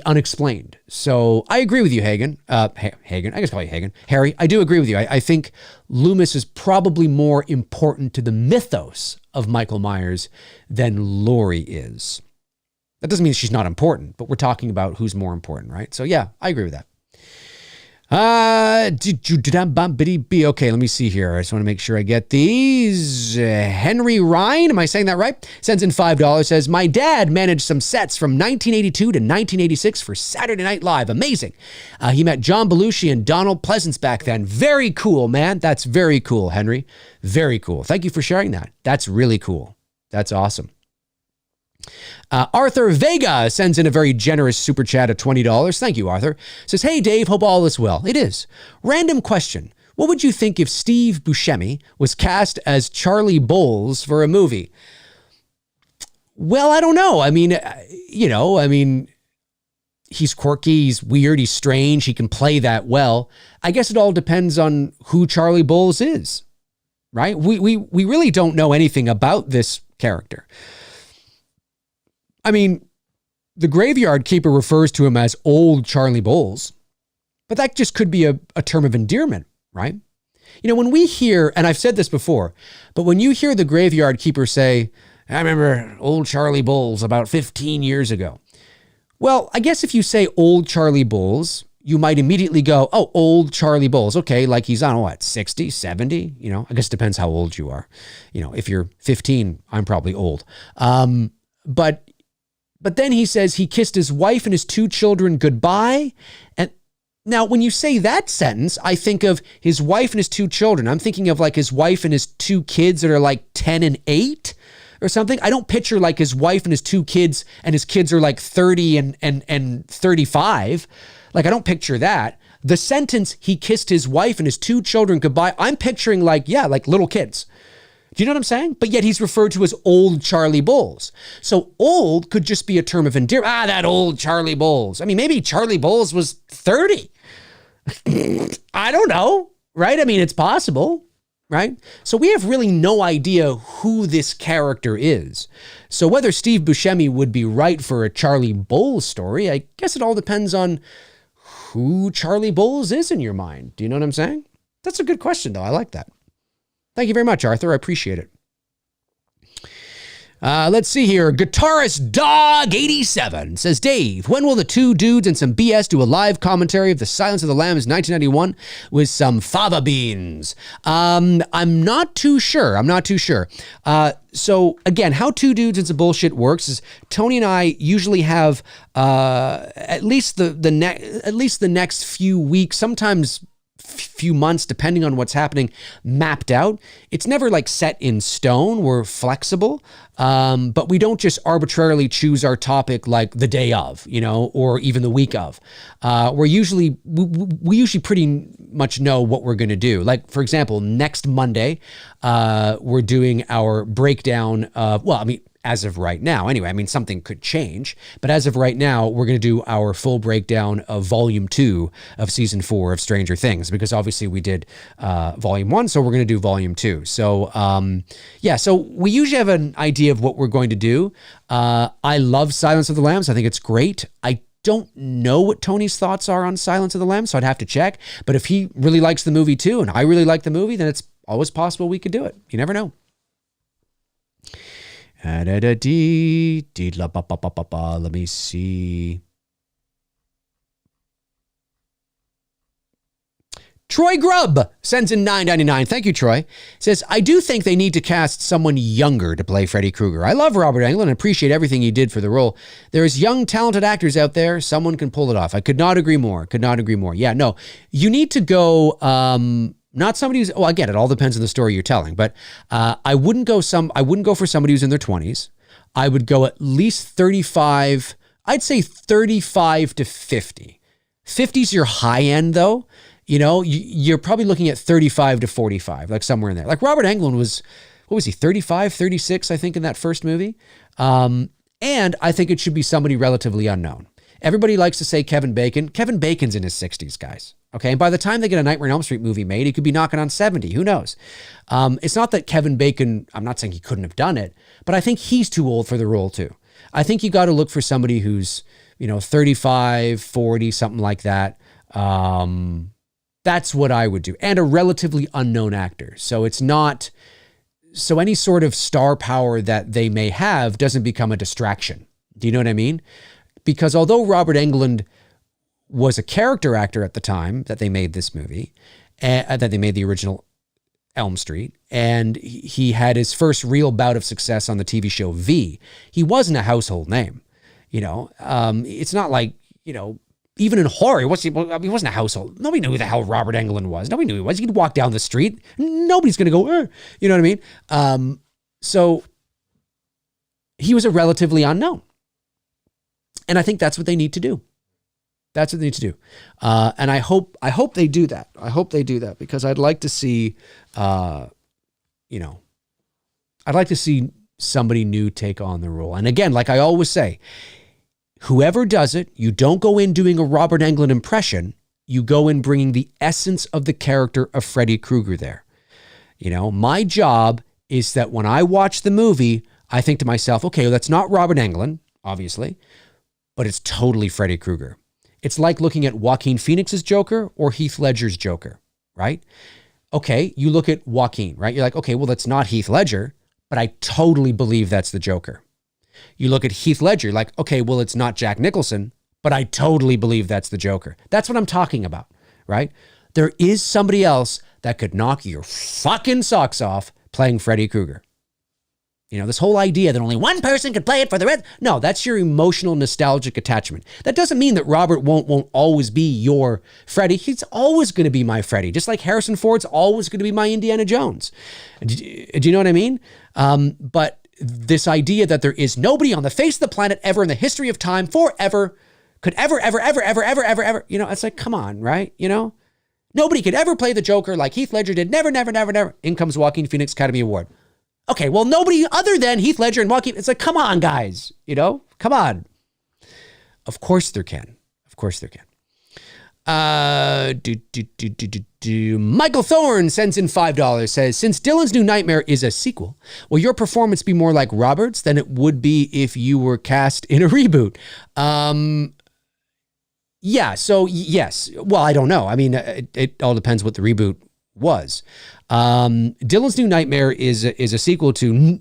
unexplained. So I agree with you, Hagen. Hagen, I guess call you Hagen. Harry, I do agree with you. I think Loomis is probably more important to the mythos of Michael Myers than Laurie is. That doesn't mean she's not important, but we're talking about who's more important, right? So yeah, I agree with that. Okay, let me see here. I just want to make sure I get these. Henry Ryan, am I saying that right? Sends in $5, says, my dad managed some sets from 1982 to 1986 for Saturday Night Live. Amazing. He met John Belushi and Donald Pleasance back then. Very cool, man. That's very cool, Henry. Very cool. Thank you for sharing that. That's really cool. That's awesome. Arthur Vega sends in a very generous super chat of $20. Thank you, Arthur. Says, hey, Dave, hope all is well. It is. Random question. What would you think if Steve Buscemi was cast as Charlie Bowles for a movie? Well, I don't know. I mean, he's quirky, he's weird, he's strange. He can play that well. I guess it all depends on who Charlie Bowles is, right? We really don't know anything about this character. I mean, the graveyard keeper refers to him as old Charlie Bowles, but that just could be a term of endearment, right? You know, when we hear, and I've said this before, but when you hear the graveyard keeper say, I remember old Charlie Bowles about 15 years ago. Well, I guess if you say old Charlie Bowles, you might immediately go, oh, old Charlie Bowles. Okay, like he's, I don't know what, 60, 70? You know, I guess it depends how old you are. You know, if you're 15, I'm probably old. But then he says he kissed his wife and his 2 children goodbye. And now when you say that sentence, I think of his wife and his 2 children. I'm thinking of like his wife and his 2 kids that are like 10 and 8 or something. I don't picture like his wife and his 2 kids and his kids are like 30 and 35. Like I don't picture that. The sentence, he kissed his wife and his 2 children goodbye, I'm picturing like little kids. Do you know what I'm saying? But yet he's referred to as old Charlie Bowles. So old could just be a term of endearment. Ah, that old Charlie Bowles. I mean, maybe Charlie Bowles was 30. I don't know, right? I mean, it's possible, right? So we have really no idea who this character is. So whether Steve Buscemi would be right for a Charlie Bowles story, I guess it all depends on who Charlie Bowles is in your mind. Do you know what I'm saying? That's a good question, though. I like that. Thank you very much, Arthur. I appreciate it. Let's see here. Guitarist Dog 87 says, Dave, when will the 2 dudes and some BS do a live commentary of The Silence of the Lambs 1991 with some fava beans? I'm not too sure. So again, how 2 dudes and some bullshit works is Tony and I usually have at least the next few weeks, sometimes few months, depending on what's happening, mapped out. It's never like set in stone. We're flexible, but we don't just arbitrarily choose our topic like the day of, you know, or even the week of. We usually pretty much know what we're going to do. Like, for example, next Monday, we're doing our breakdown of, as of right now. Anyway, I mean, something could change, but as of right now, we're going to do our full breakdown of Volume 2 of Season 4 of Stranger Things, because obviously we did Volume 1, so we're going to do Volume 2. So, so we usually have an idea of what we're going to do. I love Silence of the Lambs. I think it's great. I don't know what Tony's thoughts are on Silence of the Lambs, so I'd have to check. But if he really likes the movie too, and I really like the movie, then it's always possible we could do it. You never know. Let me see. Troy Grubb sends in $9.99. Thank you, Troy. Says, I do think they need to cast someone younger to play Freddy Krueger. I love Robert Englund and appreciate everything he did for the role. There's young, talented actors out there. Someone can pull it off. I could not agree more. Yeah, no. You need to go, not somebody who's, I get it. All depends on the story you're telling. But I wouldn't go for somebody who's in their 20s. I would go at least 35. I'd say 35 to 50. 50's your high end, though. You know, you're probably looking at 35 to 45, like somewhere in there. Like Robert Englund was, 35, 36, I think, in that first movie. And I think it should be somebody relatively unknown. Everybody likes to say Kevin Bacon. Kevin Bacon's in his 60s, guys. Okay, and by the time they get a Nightmare on Elm Street movie made, he could be knocking on 70. Who knows? It's not that Kevin Bacon, I'm not saying he couldn't have done it, but I think he's too old for the role too. I think you got to look for somebody who's, 35, 40, something like that. That's what I would do. And a relatively unknown actor. So it's not, so any sort of star power that they may have doesn't become a distraction. Do you know what I mean? Because although Robert Englund was a character actor at the time that they made this movie, that they made the original Elm Street, and he had his first real bout of success on the TV show V, he wasn't a household name. It's not like, even in horror, he wasn't a household. Nobody knew who the hell Robert Englund was. Nobody knew who he was. He'd walk down the street. Nobody's going to go, you know what I mean? So he was a relatively unknown. And I think that's what they need to do. That's what they need to do. And I hope they do that. I hope they do that because I'd like to see, I'd like to see somebody new take on the role. And again, like I always say, whoever does it, you don't go in doing a Robert Englund impression. You go in bringing the essence of the character of Freddy Krueger there. My job is that when I watch the movie, I think to myself, okay, well, that's not Robert Englund, obviously, but it's totally Freddy Krueger. It's like looking at Joaquin Phoenix's Joker or Heath Ledger's Joker, right? Okay, you look at Joaquin, right? You're like, okay, well, that's not Heath Ledger, but I totally believe that's the Joker. You look at Heath Ledger, like, okay, well, it's not Jack Nicholson, but I totally believe that's the Joker. That's what I'm talking about, right? There is somebody else that could knock your fucking socks off playing Freddy Krueger. This whole idea that only one person could play it for the rest. No, that's your emotional, nostalgic attachment. That doesn't mean that Robert won't always be your Freddy. He's always going to be my Freddy, just like Harrison Ford's always going to be my Indiana Jones. Do you know what I mean? But this idea that there is nobody on the face of the planet ever in the history of time forever could ever, it's like, come on, right? Nobody could ever play the Joker like Heath Ledger did. Never. In comes Joaquin Phoenix Academy Award. Okay, well, nobody other than Heath Ledger and Joaquin. It's like, come on, guys. Come on. Of course there can. Michael Thorne sends in $5, says, since Dylan's New Nightmare is a sequel, will your performance be more like Robert's than it would be if you were cast in a reboot? Yeah, so yes. Well, I don't know. I mean, it all depends what the reboot was. Dylan's New Nightmare is a sequel to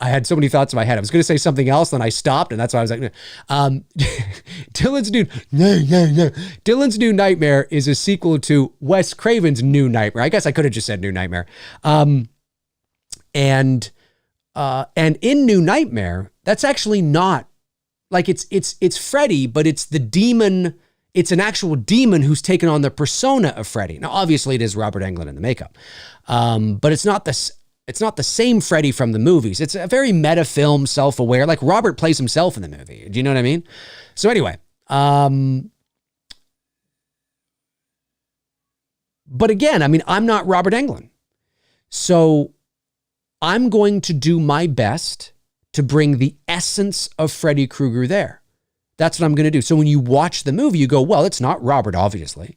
I had so many thoughts in my head. I was going to say something else, then I stopped, and that's why I was like, Dylan's New Nightmare is a sequel to Wes Craven's New Nightmare. I guess I could have just said New Nightmare. And in New Nightmare, that's actually not like it's Freddy, but it's the demon. It's an actual demon who's taken on the persona of Freddy. Now, obviously, it is Robert Englund in the makeup, but it's not the same Freddy from the movies. It's a very meta film, self-aware. Like Robert plays himself in the movie. Do you know what I mean? So anyway, but again, I mean, I'm not Robert Englund, so I'm going to do my best to bring the essence of Freddy Krueger there. That's what I'm going to do. So when you watch the movie, you go, well, it's not Robert, obviously.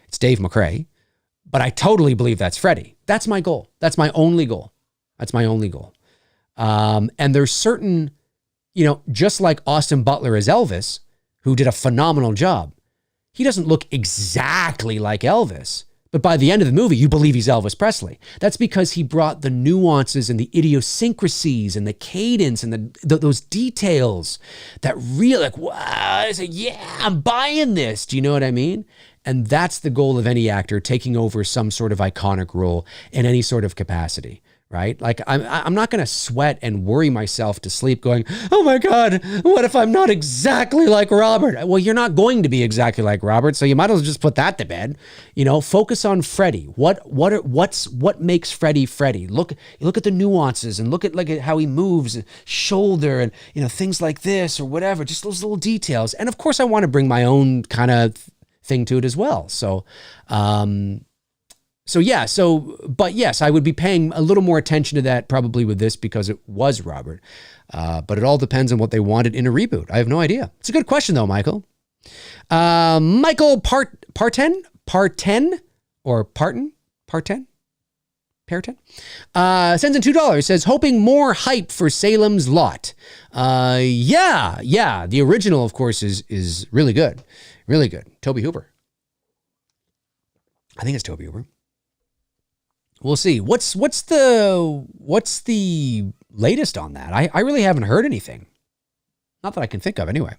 It's Dave McRae. But I totally believe that's Freddy. That's my goal. That's my only goal. That's my only goal. And there's certain, just like Austin Butler as Elvis, who did a phenomenal job. He doesn't look exactly like Elvis, but by the end of the movie, you believe he's Elvis Presley. That's because he brought the nuances and the idiosyncrasies and the cadence and those details that really wow, I say, yeah, I'm buying this. Do you know what I mean? And that's the goal of any actor, taking over some sort of iconic role in any sort of capacity. Right? Like I'm not going to sweat and worry myself to sleep going, oh my God, what if I'm not exactly like Robert? Well, you're not going to be exactly like Robert, so you might as well just put that to bed. Focus on Freddy. What makes Freddy Freddy? Look at the nuances and look at how he moves, shoulder and things like this or whatever, just those little details. And of course I want to bring my own kind of thing to it as well. But yes, I would be paying a little more attention to that probably with this because it was Robert. But it all depends on what they wanted in a reboot. I have no idea. It's a good question though, Michael. Michael Parten sends in $2, says, hoping more hype for Salem's Lot. Yeah. The original, of course, is really good. Really good. Toby Hooper. I think it's Toby Hooper. We'll see. What's the latest on that? I really haven't heard anything. Not that I can think of anyway.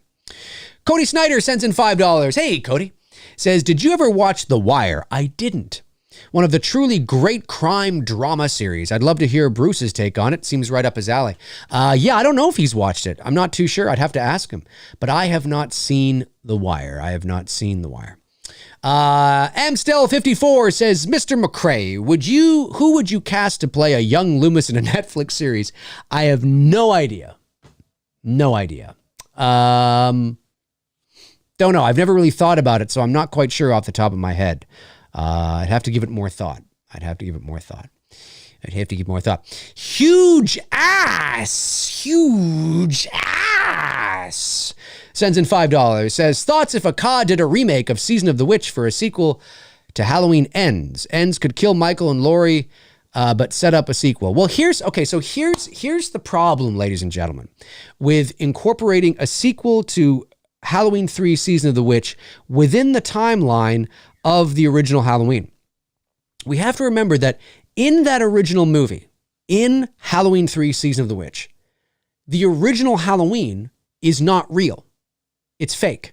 Cody Snyder sends in $5. Hey, Cody. Says, did you ever watch The Wire? I didn't. One of the truly great crime drama series. I'd love to hear Bruce's take on it. Seems right up his alley. Yeah, I don't know if he's watched it. I'm not too sure. I'd have to ask him. But I have not seen The Wire. Amstel54 says, Mr. McRae, who would you cast to play a young Loomis in a Netflix series? I have no idea. Don't know. I've never really thought about it, so I'm not quite sure off the top of my head. I'd have to give it more thought. Huge ass. Sends in $5. Says, thoughts if a COD did a remake of Season of the Witch for a sequel to Halloween Ends. Ends could kill Michael and Laurie, but set up a sequel. Well, here's the problem, ladies and gentlemen, with incorporating a sequel to Halloween 3 Season of the Witch within the timeline of the original Halloween. We have to remember that in that original movie, in Halloween 3 Season of the Witch, the original Halloween is not real. It's fake,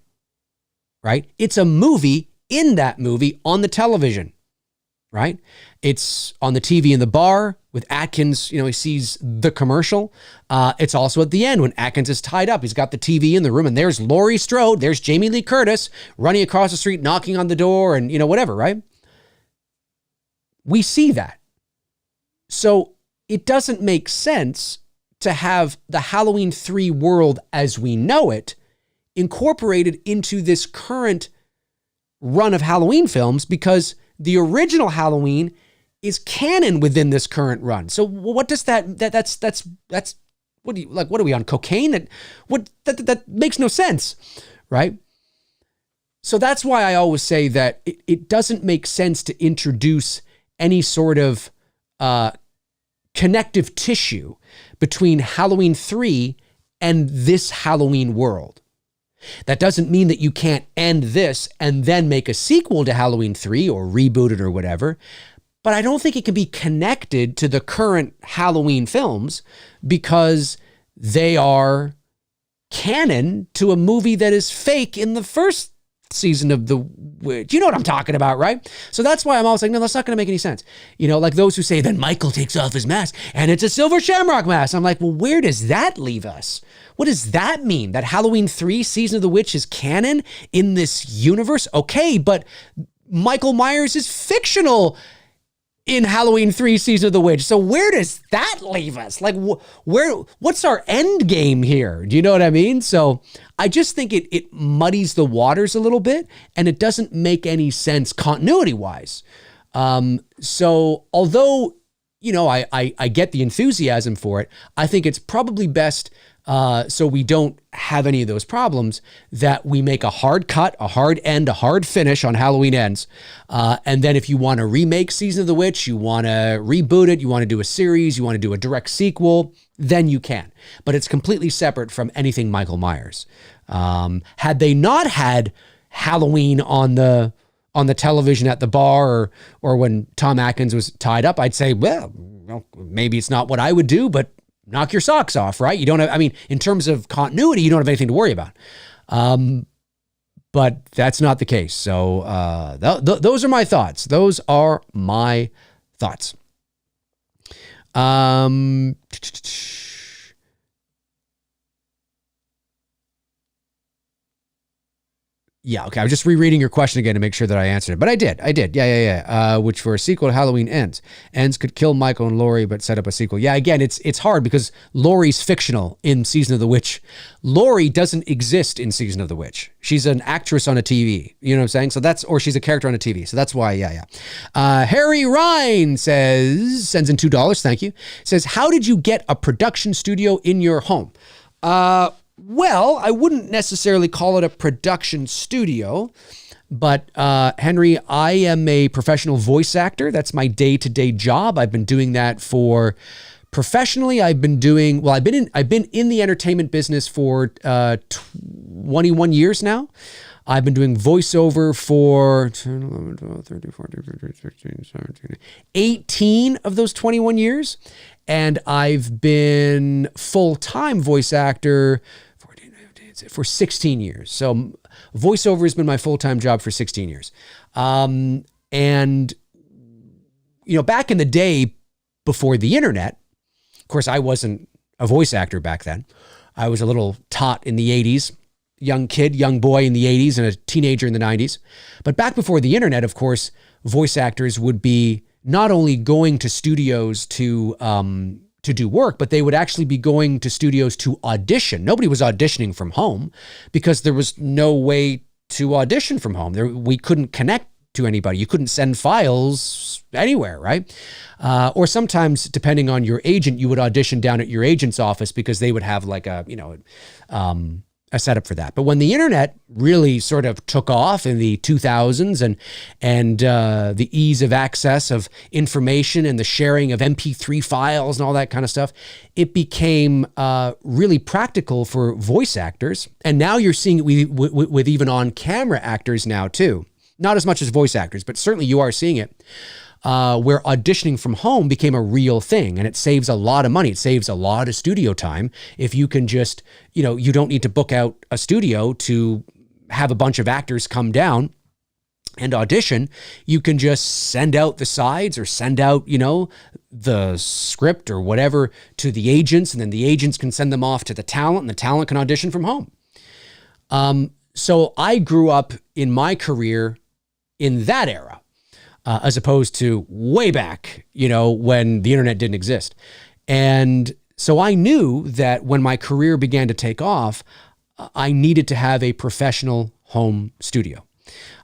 right? It's a movie in that movie on the television, right? It's on the TV in the bar with Atkins, he sees the commercial. It's also at the end when Atkins is tied up. He's got the TV in the room and there's Laurie Strode, there's Jamie Lee Curtis running across the street, knocking on the door and, whatever, right? We see that. So it doesn't make sense to have the Halloween 3 world as we know it incorporated into this current run of Halloween films because the original Halloween is canon within this current run. So what does that's what do you like? What are we on, cocaine? That makes no sense, right? So that's why I always say that it doesn't make sense to introduce any sort of connective tissue between Halloween 3 and this Halloween world. That doesn't mean that you can't end this and then make a sequel to Halloween 3 or reboot it or whatever. But I don't think it can be connected to the current Halloween films because they are canon to a movie that is fake in the first season of the Witch. You know what I'm talking about, right? So that's why I'm always like, no, that's not going to make any sense. Like those who say, then Michael takes off his mask and it's a silver shamrock mask. I'm like, well, where does that leave us? What does that mean? That Halloween 3 Season of the Witch is canon in this universe? Okay, but Michael Myers is fictional in Halloween 3 Season of the Witch. So where does that leave us? Like, what's our end game here? Do you know what I mean? So I just think it muddies the waters a little bit and it doesn't make any sense continuity-wise. So although I get the enthusiasm for it. I think it's probably best, so we don't have any of those problems, that we make a hard cut, a hard end, a hard finish on Halloween Ends. And then if you want to remake Season of the Witch, you want to reboot it, you want to do a series, you want to do a direct sequel, then you can. But it's completely separate from anything Michael Myers. Had they not had Halloween on the television at the bar, or when Tom Atkins was tied up, I'd say, well, maybe it's not what I would do, but knock your socks off, right? You don't have, in terms of continuity, you don't have anything to worry about. But that's not the case. So those are my thoughts. Those are my thoughts. Yeah, okay. I was just rereading your question again to make sure that I answered it. But I did. Yeah. Which for a sequel to Halloween Ends. Ends could kill Michael and Laurie, but set up a sequel. Yeah, again, it's hard because Laurie's fictional in Season of the Witch. Laurie doesn't exist in Season of the Witch. She's an actress on a TV. You know what I'm saying? Or she's a character on a TV. So that's why, yeah. Harry Ryan sends in $2. Thank you. Says, how did you get a production studio in your home? Well, I wouldn't necessarily call it a production studio, but Henry, I am a professional voice actor. That's my day-to-day job. I've been doing that for professionally. I've been in the entertainment business for 21 years now. I've been doing voiceover for 10, 11, 12, 13, 14, 15, 16, 17, 18 of those 21 years. And I've been full-time voice actor for 16 years. So voiceover has been my full-time job for 16 years. And, back in the day before the internet, of course, I wasn't a voice actor back then. I was a little tot in the 80s, young boy in the 80s and a teenager in the 90s. But back before the internet, of course, voice actors would be not only going to studios to do work, but they would actually be going to studios to audition. Nobody was auditioning from home because there was no way to audition from home. We couldn't connect to anybody. You couldn't send files anywhere, right? Or sometimes, depending on your agent, you would audition down at your agent's office because they would have like a setup for that. But when the internet really sort of took off in the 2000s and the ease of access of information and the sharing of MP3 files and all that kind of stuff, it became really practical for voice actors. And now you're seeing it with even on-camera actors now too. Not as much as voice actors, but certainly you are seeing it. Where auditioning from home became a real thing, and it saves a lot of money. It saves a lot of studio time. If you can just, you don't need to book out a studio to have a bunch of actors come down and audition. You can just send out the sides or send out, the script or whatever to the agents, and then the agents can send them off to the talent, and the talent can audition from home. So I grew up in my career in that era. As opposed to way back, when the internet didn't exist. And so I knew that when my career began to take off, I needed to have a professional home studio.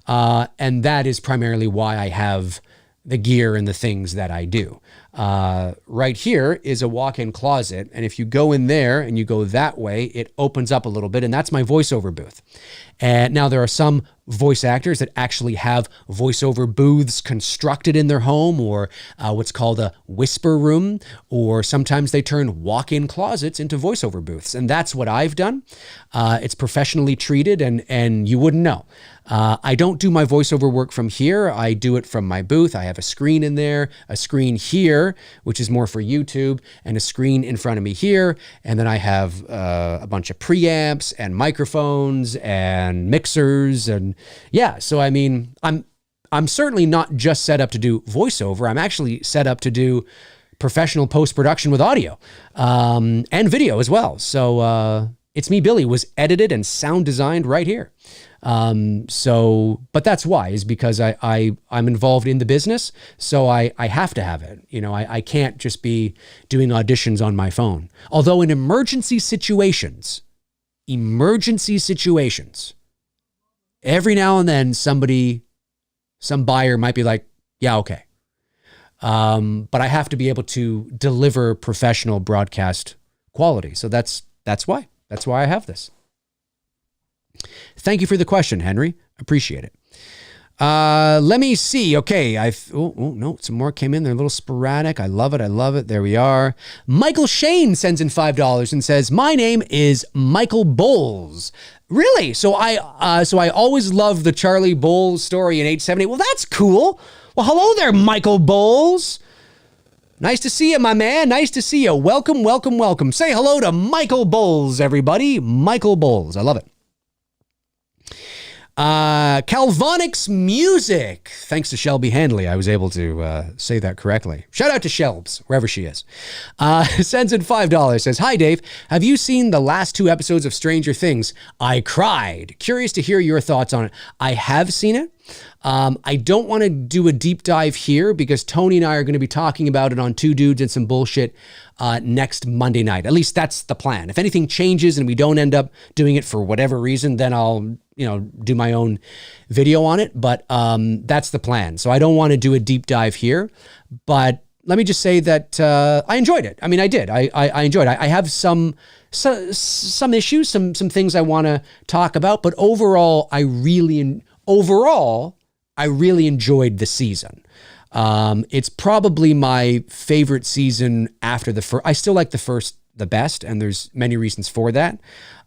And that is primarily why I have the gear and the things that I do. Right here is a walk-in closet. And if you go in there and you go that way, it opens up a little bit, and that's my voiceover booth. And now there are some voice actors that actually have voiceover booths constructed in their home, or what's called a whisper room, or sometimes they turn walk-in closets into voiceover booths. And that's what I've done. It's professionally treated, and you wouldn't know. I don't do my voiceover work from here. I do it from my booth. I have a screen in there, a screen here, which is more for YouTube, and a screen in front of me here. And then I have a bunch of preamps and microphones and mixers. And yeah, so I mean, I'm certainly not just set up to do voiceover. I'm actually set up to do professional post-production with audio and video as well. So It's Me, Billy was edited and sound designed right here. But that's why, is because I'm involved in the business. So I have to have it. I can't just be doing auditions on my phone. Although in emergency situations, every now and then some buyer might be like, yeah, okay. But I have to be able to deliver professional broadcast quality. So that's why I have this. Thank you for the question, Henry. Appreciate it. Let me see. Okay. No, some more came in. They're a little sporadic. I love it. There we are. Michael Shane sends in $5 and says, my name is Michael Bowles. Really? So I always loved the Charlie Bowles story in 870. Well, that's cool. Well, hello there, Michael Bowles. Nice to see you, my man. Nice to see you. Welcome, welcome, welcome. Say hello to Michael Bowles, everybody. Michael Bowles. I love it. Calvonics Music. Thanks to Shelby Handley, I was able to say that correctly. Shout out to Shelbs, wherever she is. Sends in $5. Says, hi, Dave. Have you seen the last 2 episodes of Stranger Things? I cried. Curious to hear your thoughts on it. I have seen it. I don't want to do a deep dive here because Tony and I are going to be talking about it on Two Dudes and Some Bullshit next Monday night. At least that's the plan. If anything changes and we don't end up doing it for whatever reason, then I'll, do my own video on it. But that's the plan. So I don't want to do a deep dive here. But let me just say that I enjoyed it. I mean, I did. I enjoyed it. I have some issues, some things I want to talk about. But overall, I really enjoyed the season. It's probably my favorite season after the first. I still like the first the best, and there's many reasons for that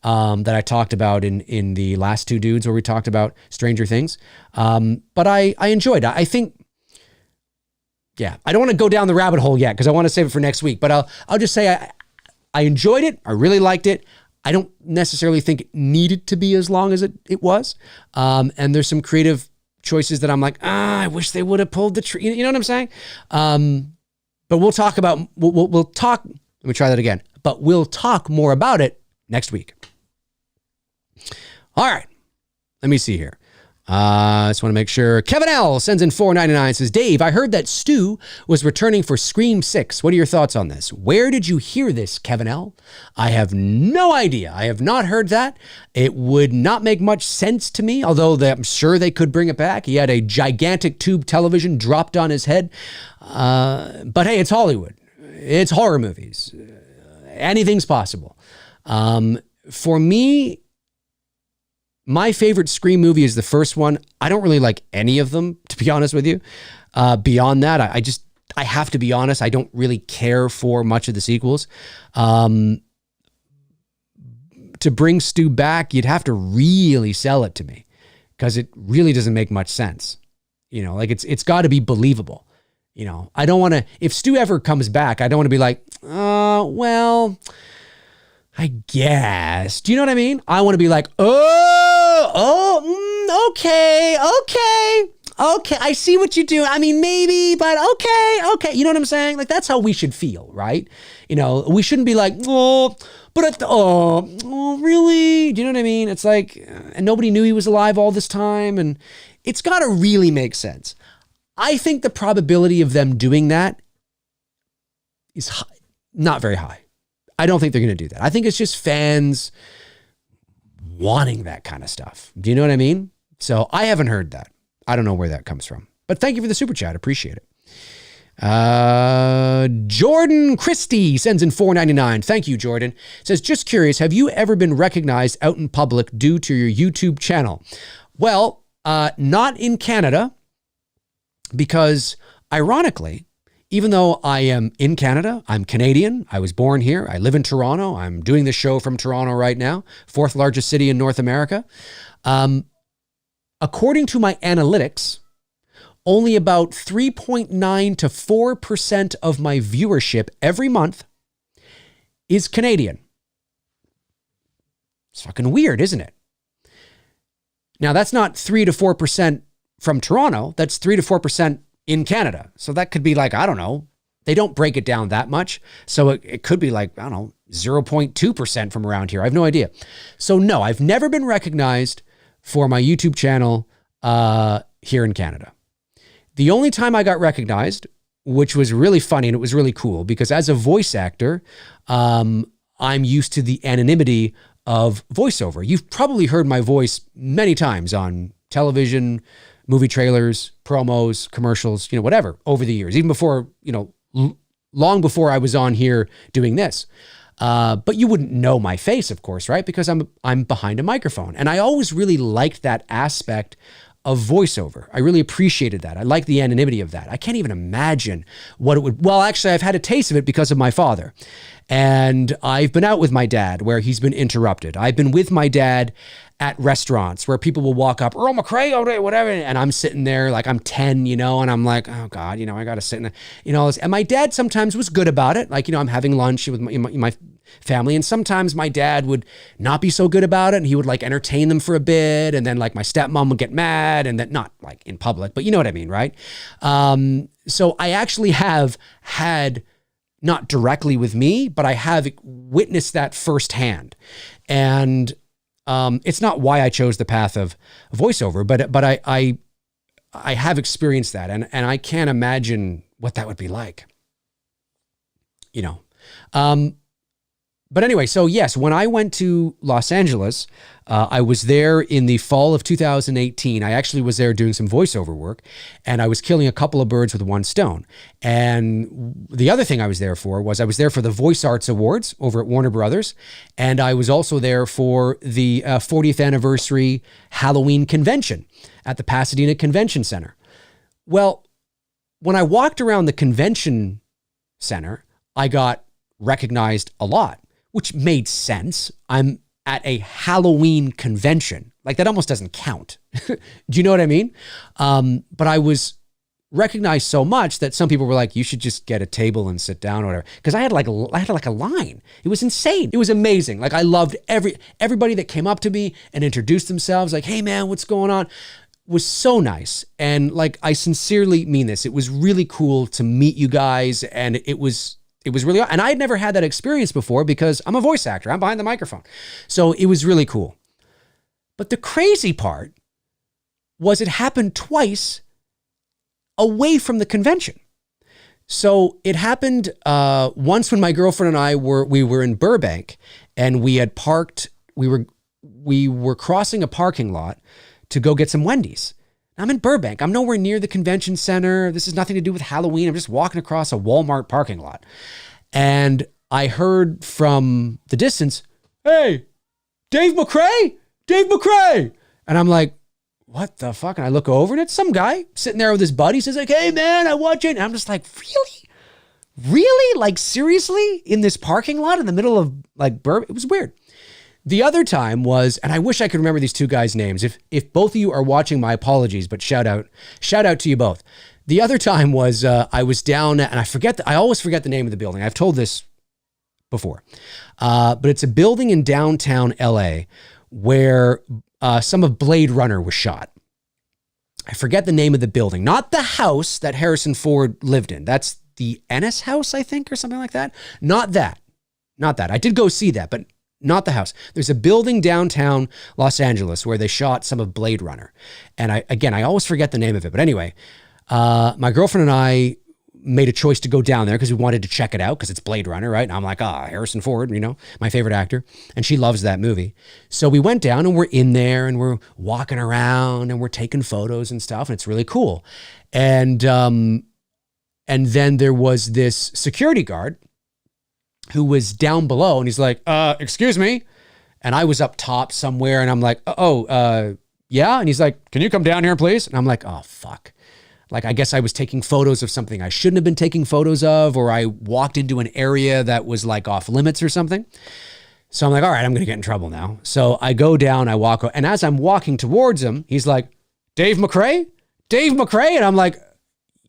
that I talked about in the last Two Dudes where we talked about Stranger Things. But I enjoyed it. I think, yeah, I don't want to go down the rabbit hole yet because I want to save it for next week. But I'll just say I enjoyed it. I really liked it. I don't necessarily think it needed to be as long as it was. And there's some creative choices that I'm like, I wish they would have pulled the tree. You know what I'm saying? But we'll talk about, we'll talk, let me try that again. But we'll talk more about it next week. All right. Let me see here. I just want to make sure. Kevin L. sends in $4.99, says, Dave, I heard that Stu was returning for Scream 6. What are your thoughts on this? Where did you hear this, Kevin L? I have no idea. I have not heard that. It would not make much sense to me, although I'm sure they could bring it back. He had a gigantic tube television dropped on his head. But hey, it's Hollywood. It's horror movies. Anything's possible. For me, my favorite Scream movie is the first one. I don't really like any of them, to be honest with you. Beyond that, I have to be honest, I don't really care for much of the sequels. To bring Stu back, you'd have to really sell it to me because it really doesn't make much sense. Like it's got to be believable. I don't want to, if Stu ever comes back, I don't want to be like, well, I guess. Do you know what I mean? I want to be like, okay. I see what you do. I mean, maybe, but okay. You know what I'm saying? Like, that's how we should feel, right? We shouldn't be like, really? Do you know what I mean? It's like, and nobody knew he was alive all this time. And it's got to really make sense. I think the probability of them doing that is not very high. I don't think they're going to do that. I think it's just fans wanting that kind of stuff. Do you know what I mean? So I haven't heard that. I don't know where that comes from. But thank you for the super chat. Appreciate it. Jordan Christie sends in $4.99. Thank you, Jordan. Says, just curious, have you ever been recognized out in public due to your YouTube channel? Well, not in Canada, because ironically, even though I am in Canada, I'm Canadian. I was born here. I live in Toronto. I'm doing this show from Toronto right now, 4th largest city in North America. According to my analytics, only about 3.9 to 4% of my viewership every month is Canadian. It's fucking weird, isn't it? Now, that's not 3 to 4% from Toronto. That's 3 to 4% in Canada. So that could be like, I don't know. They don't break it down that much. So it could be like, I don't know, 0.2% from around here. I have no idea. So no, I've never been recognized for my YouTube channel here in Canada. The only time I got recognized, which was really funny and it was really cool because as a voice actor, I'm used to the anonymity of voiceover. You've probably heard my voice many times on television, movie trailers, promos, commercials, whatever over the years, even before, long before I was on here doing this. But you wouldn't know my face, of course, right? Because I'm behind a microphone. And I always really liked that aspect of voiceover. I really appreciated that. I like the anonymity of that. I can't even imagine what it would, well, actually, I've had a taste of it because of my father. And I've been out with my dad where he's been interrupted. I've been with my dad at restaurants where people will walk up, Earl McRae, whatever. And I'm sitting there like I'm 10, and I'm like, oh God, I got to sit in, and my dad sometimes was good about it. Like, I'm having lunch with my family. And sometimes my dad would not be so good about it. And he would like entertain them for a bit. And then like my stepmom would get mad, and that not like in public, but you know what I mean, right? So I actually have had, not directly with me, but I have witnessed that firsthand. And it's not why I chose the path of voiceover, but I have experienced that, and I can't imagine what that would be like. But anyway, so yes, when I went to Los Angeles, I was there in the fall of 2018. I actually was there doing some voiceover work, and I was killing a couple of birds with one stone. And the other thing I was there for was I was there for the Voice Arts Awards over at Warner Brothers, and I was also there for the 40th anniversary Halloween convention at the Pasadena Convention Center. Well, when I walked around the convention center, I got recognized a lot, which made sense. I'm at a Halloween convention. Like that almost doesn't count. Do you know what I mean? But I was recognized so much that some people were like, you should just get a table and sit down or whatever. Because I had like a line. It was insane. It was amazing. Like I loved everybody that came up to me and introduced themselves like, hey man, what's going on? Was so nice. And like, I sincerely mean this. It was really cool to meet you guys. And it was really, and I had never had that experience before because I'm a voice actor. I'm behind the microphone. So it was really cool. But the crazy part was it happened twice away from the convention. So it happened once when my girlfriend and I were in Burbank, and we had parked, we were crossing a parking lot to go get some Wendy's. I'm in Burbank. I'm nowhere near the convention center. This has nothing to do with Halloween. I'm just walking across a Walmart parking lot. And I heard from the distance, hey, Dave McRae? Dave McRae. And I'm like, what the fuck? And I look over, and it's some guy sitting there with his buddy. He says like, hey man, I watch it. And I'm just like, really? Really? Like seriously? In this parking lot in the middle of like Burbank? It was weird. The other time was, and I wish I could remember these two guys' names. If both of you are watching, my apologies, but shout out to you both. The other time was I was down, and I always forget the name of the building. I've told this before, but it's a building in downtown LA where some of Blade Runner was shot. I forget the name of the building, not the house that Harrison Ford lived in. That's the Ennis House, I think, or something like that. Not that. I did go see that, but not the house. There's a building downtown Los Angeles where they shot some of Blade Runner. And I always forget the name of it. But anyway, my girlfriend and I made a choice to go down there because we wanted to check it out because it's Blade Runner, right? And I'm like, Harrison Ford, my favorite actor. And she loves that movie. So we went down, and we're in there, and we're walking around, and we're taking photos and stuff. And it's really cool. And then there was this security guard who was down below, and he's like, excuse me. And I was up top somewhere, and I'm like, yeah. And he's like, can you come down here, please? And I'm like, oh, fuck. Like, I guess I was taking photos of something I shouldn't have been taking photos of, or I walked into an area that was like off limits or something. So I'm like, all right, I'm going to get in trouble now. So I go down, I walk, and as I'm walking towards him, he's like, Dave McRae? Dave McRae? And I'm like,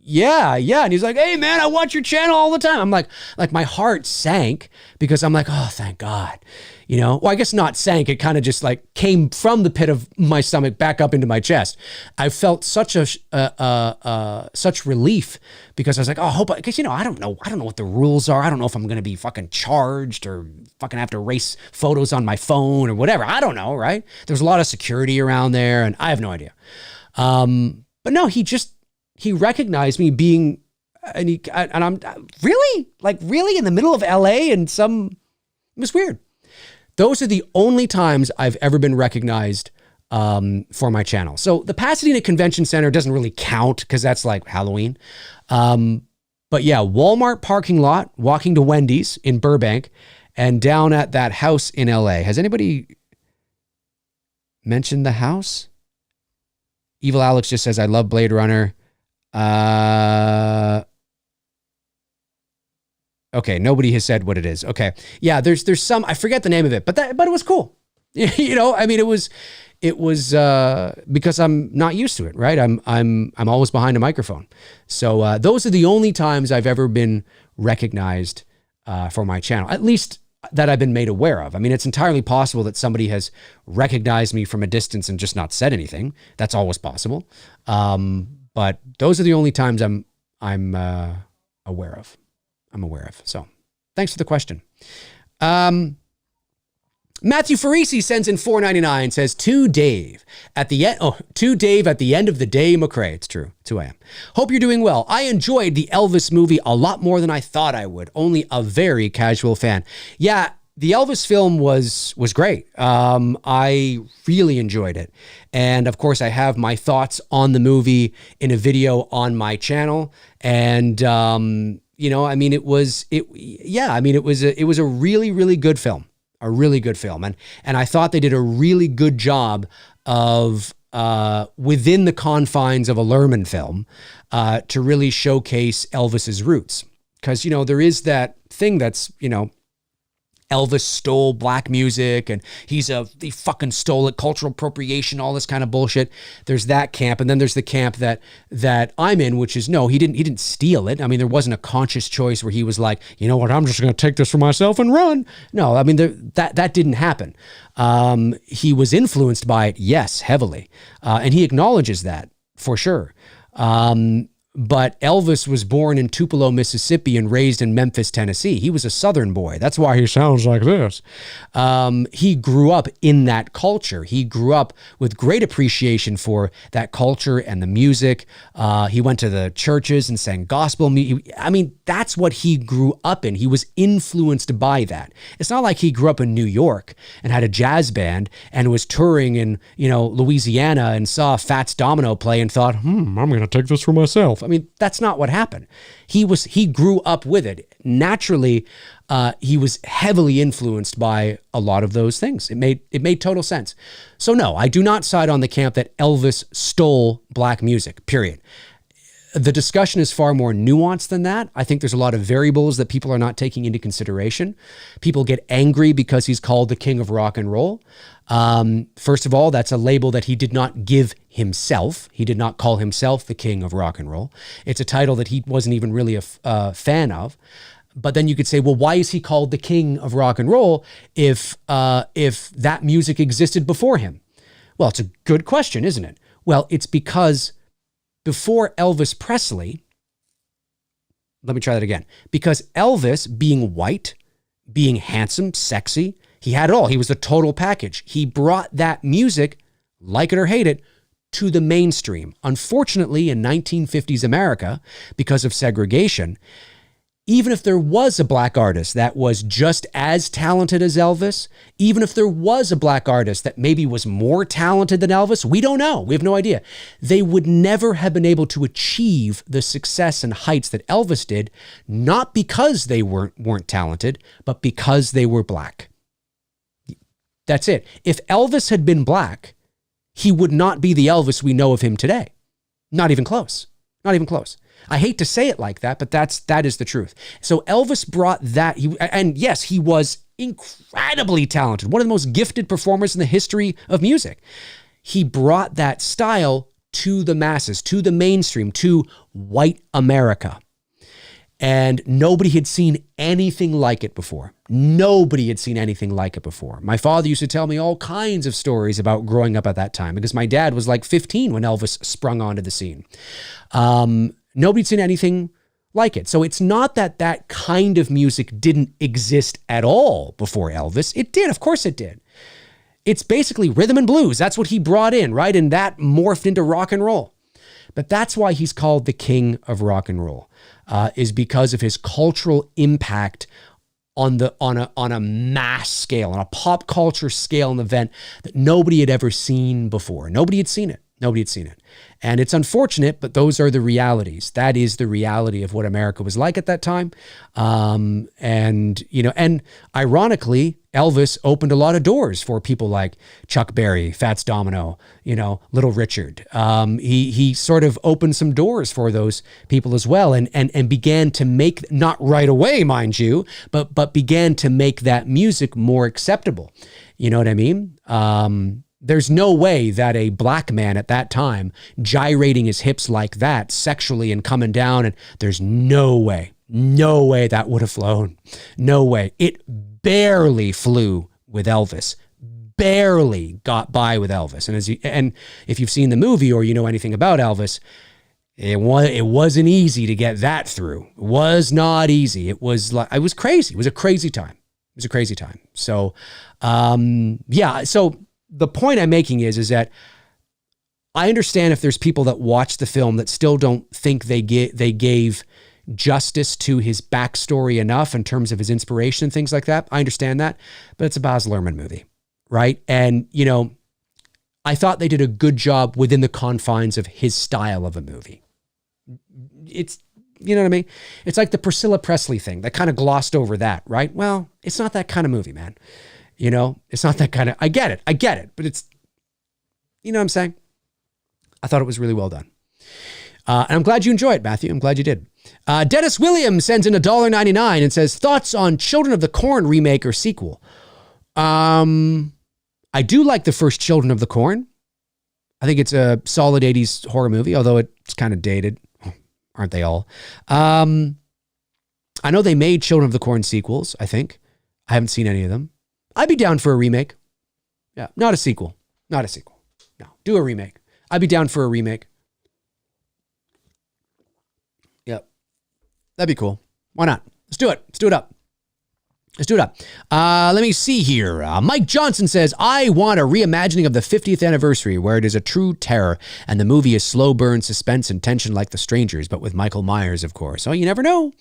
yeah. And he's like, hey man, I watch your channel all the time. I'm like my heart sank because I'm like, oh, thank God. Well, I guess not sank. It kind of just like came from the pit of my stomach back up into my chest. I felt such relief because I was like, oh, hope, because I don't know what the rules are. I don't know if I'm going to be fucking charged or fucking have to erase photos on my phone or whatever. I don't know, right? There's a lot of security around there, and I have no idea. But no, he recognized me being, and I'm really in the middle of LA, and it was weird. Those are the only times I've ever been recognized for my channel. So the Pasadena Convention Center doesn't really count because that's like Halloween. But yeah, Walmart parking lot, walking to Wendy's in Burbank, and down at that house in LA. Has anybody mentioned the house? Evil Alex just says, I love Blade Runner. Okay, nobody has said what it is. Okay. Yeah, there's some, I forget the name of it, but it was cool. You know, I mean, it was because I'm not used to it, right? I'm always behind a microphone. So those are the only times I've ever been recognized for my channel, at least that I've been made aware of. I mean, it's entirely possible that somebody has recognized me from a distance and just not said anything. That's always possible. But those are the only times I'm aware of. So thanks for the question. Matthew Farisi sends in $4.99, says, to Dave at the end of the day, McRae. It's true. It's who I am. Hope you're doing well. I enjoyed the Elvis movie a lot more than I thought I would. Only a very casual fan. Yeah, the Elvis film was great. I really enjoyed it. And of course, I have my thoughts on the movie in a video on my channel. And, you know, I mean, it was a really, really good film. A really good film. And I thought they did a really good job of, within the confines of a Lerman film, to really showcase Elvis's roots. Because, you know, there is that thing that's, you know, Elvis stole black music and he fucking stole it, cultural appropriation, all this kind of bullshit. There's that camp. And then there's the camp that I'm in, which is, no, he didn't steal it. I mean, there wasn't a conscious choice where he was like, you know what, I'm just going to take this for myself and run. No, I mean, that didn't happen. He was influenced by it, yes, heavily. And he acknowledges that for sure. But Elvis was born in Tupelo, Mississippi and raised in Memphis, Tennessee. He was a Southern boy. That's why he sounds like this. He grew up in that culture. He grew up with great appreciation for that culture and the music. He went to the churches and sang gospel music. I mean, that's what he grew up in. He was influenced by that. It's not like he grew up in New York and had a jazz band and was touring in, you know, Louisiana and saw Fats Domino play and thought, I'm going to take this for myself. I mean, that's not what happened. He grew up with it. Naturally, he was heavily influenced by a lot of those things. It made total sense. So no, I do not side on the camp that Elvis stole black music, period. The discussion is far more nuanced than that. I think there's a lot of variables that people are not taking into consideration. People get angry because he's called the king of rock and roll. First of all, that's a label that he did not give himself. He did not call himself the king of rock and roll. It's a title that he wasn't even really a fan of. But then you could say, well, why is he called the king of rock and roll if that music existed before him? Well, it's a good question, isn't it? Well, it's because before Elvis Presley, let me try that again. Because Elvis, being white, being handsome, sexy, he had it all. He was the total package. He brought that music, like it or hate it, to the mainstream. Unfortunately, in 1950s America, because of segregation, even if there was a black artist that was just as talented as Elvis, even if there was a black artist that maybe was more talented than Elvis, we don't know. We have no idea. They would never have been able to achieve the success and heights that Elvis did, not because they weren't talented, but because they were black. That's it. If Elvis had been black, he would not be the Elvis we know of him today. Not even close. Not even close. I hate to say it like that, but that is the truth. So Elvis brought that, and yes, he was incredibly talented, one of the most gifted performers in the history of music. He brought that style to the masses, to the mainstream, to white America. And nobody had seen anything like it before. Nobody had seen anything like it before. My father used to tell me all kinds of stories about growing up at that time because my dad was like 15 when Elvis sprung onto the scene. Nobody'd seen anything like it. So it's not that that kind of music didn't exist at all before Elvis. It did. Of course it did. It's basically rhythm and blues. That's what he brought in, right? And that morphed into rock and roll. But that's why he's called the king of rock and roll, is because of his cultural impact on a mass scale, on a pop culture scale, an event that nobody had ever seen before. Nobody had seen it. And it's unfortunate, but those are the realities. That is the reality of what America was like at that time. And ironically, Elvis opened a lot of doors for people like Chuck Berry, Fats Domino, Little Richard. He sort of opened some doors for those people as well, and began to make, not right away, mind you, but began to make that music more acceptable. You know what I mean? There's no way that a black man at that time gyrating his hips like that sexually and coming down, and there's no way that would have flown. No way. It barely flew with Elvis. Barely got by with Elvis. And if you've seen the movie or you know anything about Elvis, it wasn't easy to get that through. It was not easy. It was crazy. It was a crazy time. So, so the point I'm making is that I understand if there's people that watch the film that still don't think they gave justice to his backstory enough in terms of his inspiration and things like that. I understand that, but it's a Baz Luhrmann movie, right? And, I thought they did a good job within the confines of his style of a movie. It's, you know what I mean? It's like the Priscilla Presley thing that kind of glossed over that, right? Well, it's not that kind of movie, man. It's not that kind of, I get it, but it's, you know what I'm saying? I thought it was really well done. And I'm glad you enjoy it, Matthew. I'm glad you did. Dennis Williams sends in $1.99 and says, thoughts on Children of the Corn remake or sequel? I do like the first Children of the Corn. I think it's a solid 80s horror movie, although it's kind of dated. Aren't they all? I know they made Children of the Corn sequels, I think. I haven't seen any of them. I'd be down for a remake. Yeah, not a sequel. No, do a remake. I'd be down for a remake. Yep. That'd be cool. Why not? Let's do it. Let's do it up. Let me see here. Mike Johnson says, I want a reimagining of the 50th anniversary where it is a true terror and the movie is slow burn, suspense, and tension like The Strangers, but with Michael Myers, of course. Oh, you never know.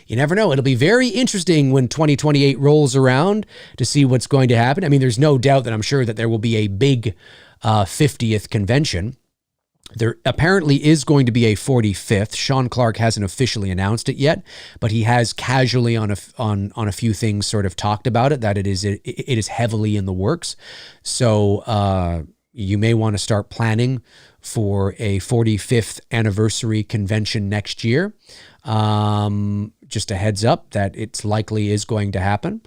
It'll be very interesting when 2028 rolls around to see what's going to happen. I mean, there's no doubt that I'm sure that there will be a big 50th convention. There apparently is going to be a 45th. Sean Clark hasn't officially announced it yet, but he has casually on a few things sort of talked about it, that it is heavily in the works. So you may want to start planning for a 45th anniversary convention next year. Just a heads up that it's likely is going to happen.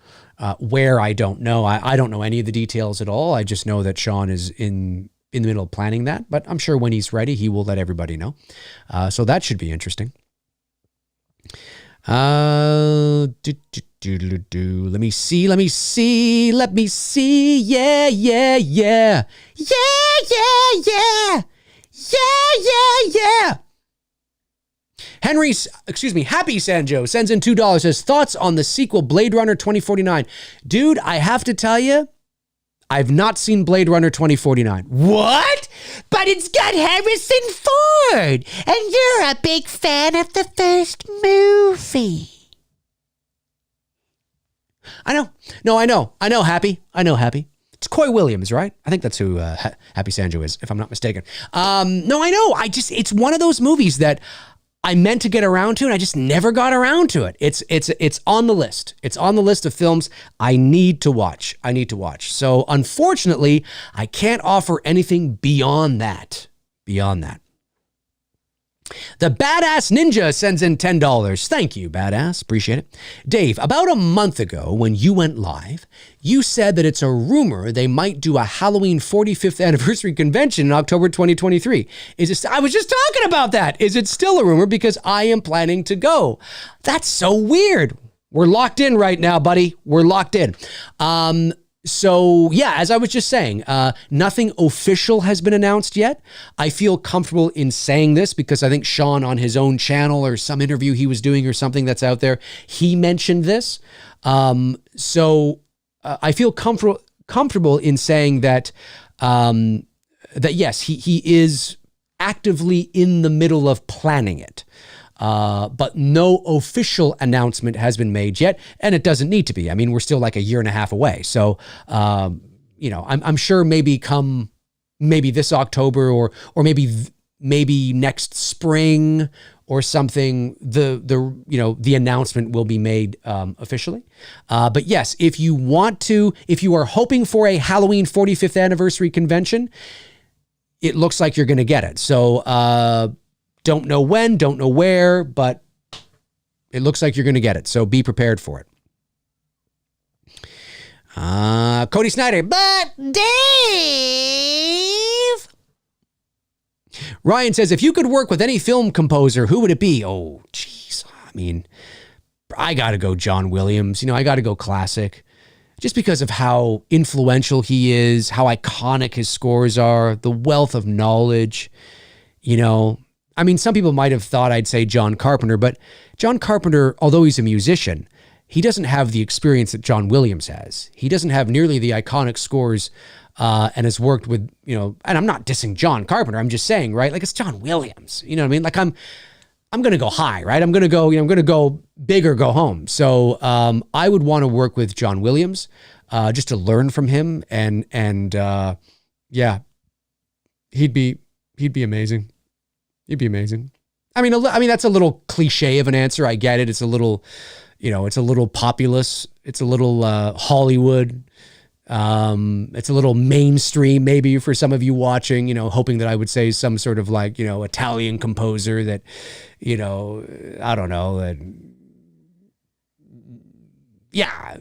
Where, I don't know. I don't know any of the details at all. I just know that Sean is in the middle of planning that, but I'm sure when he's ready, he will let everybody know. So that should be interesting. Let me see. Yeah. Happy Sanjo sends in $2, says, thoughts on the sequel Blade Runner 2049. Dude, I have to tell you, I've not seen Blade Runner 2049. What? But it's got Harrison Ford, and you're a big fan of the first movie. I know. No, I know, Happy. It's Coy Williams, right? I think that's who Happy Sanjo is, if I'm not mistaken. No, I know. It's one of those movies that I meant to get around to, and I just never got around to it. It's on the list. It's on the list of films I need to watch. So unfortunately, I can't offer anything beyond that. The Badass Ninja sends in $10. Thank you, Badass. Appreciate it. Dave, about a month ago when you went live, you said that it's a rumor they might do a Halloween 45th anniversary convention in October 2023. I was just talking about that. Is it still a rumor? Because I am planning to go. That's so weird. We're locked in right now, buddy. We're locked in. So yeah, as I was just saying, nothing official has been announced yet. I feel comfortable in saying this because I think Sean on his own channel or some interview he was doing or something that's out there, he mentioned this. So I feel comfortable in saying that, that yes, he is actively in the middle of planning it. but no official announcement has been made yet, and it doesn't need to be. I mean, we're still like a year and a half away. So, I'm sure maybe this October or maybe next spring or something, the announcement will be made officially. But yes, if you are hoping for a Halloween 45th anniversary convention, it looks like you're going to get it. So don't know when, don't know where, but it looks like you're going to get it. So be prepared for it. Cody Snyder, but Dave. Ryan says, if you could work with any film composer, who would it be? Oh, geez. I mean, I got to go John Williams. I got to go classic. Just because of how influential he is, how iconic his scores are, the wealth of knowledge. I mean, some people might have thought I'd say John Carpenter, but John Carpenter, although he's a musician, he doesn't have the experience that John Williams has. He doesn't have nearly the iconic scores and has worked with, and I'm not dissing John Carpenter. I'm just saying, right? Like, it's John Williams. You know what I mean? Like, I'm going to go high, right? I'm going to go big or go home. So I would want to work with John Williams just to learn from him. And yeah, he'd be amazing. He'd be amazing. I mean, that's a little cliche of an answer. I get it. It's a little, it's a little populous. It's a little Hollywood. It's a little mainstream maybe for some of you watching, hoping that I would say some sort of like, Italian composer that, I don't know, that, yeah,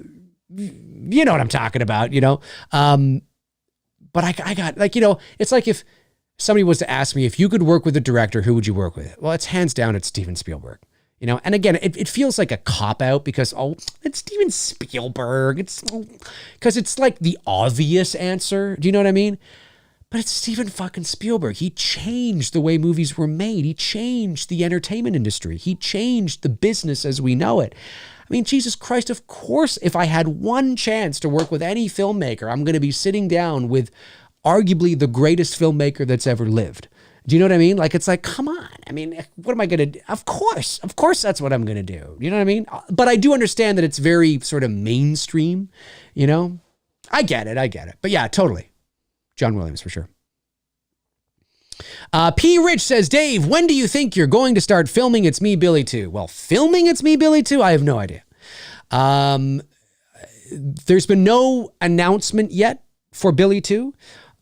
you know what I'm talking about, but I got like, it's like if somebody was to ask me, if you could work with a director, who would you work with? Well, it's hands down, it's Steven Spielberg. And again, it feels like a cop-out because, it's Steven Spielberg. It's because it's like the obvious answer. Do you know what I mean? But it's Steven fucking Spielberg. He changed the way movies were made. He changed the entertainment industry. He changed the business as we know it. I mean, Jesus Christ, of course, if I had one chance to work with any filmmaker, I'm going to be sitting down with arguably the greatest filmmaker that's ever lived. Do you know what I mean? Like, it's like, come on. I mean, what am I going to do? Of course that's what I'm going to do. You know what I mean? But I do understand that it's very sort of mainstream, I get it. But yeah, totally. John Williams for sure. P. Rich says, Dave, when do you think you're going to start filming It's Me, Billy 2? Well, filming It's Me, Billy 2? I have no idea. There's been no announcement yet for Billy 2,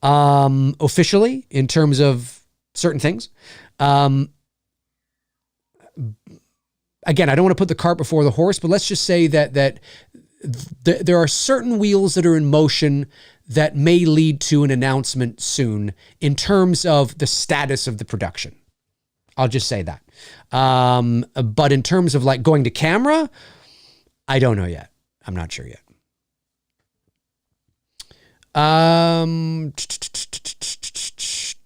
officially, in terms of certain things. Again, I don't want to put the cart before the horse, but let's just say that there are certain wheels that are in motion that may lead to an announcement soon in terms of the status of the production. I'll just say that. But in terms of like going to camera, I don't know yet. I'm not sure yet.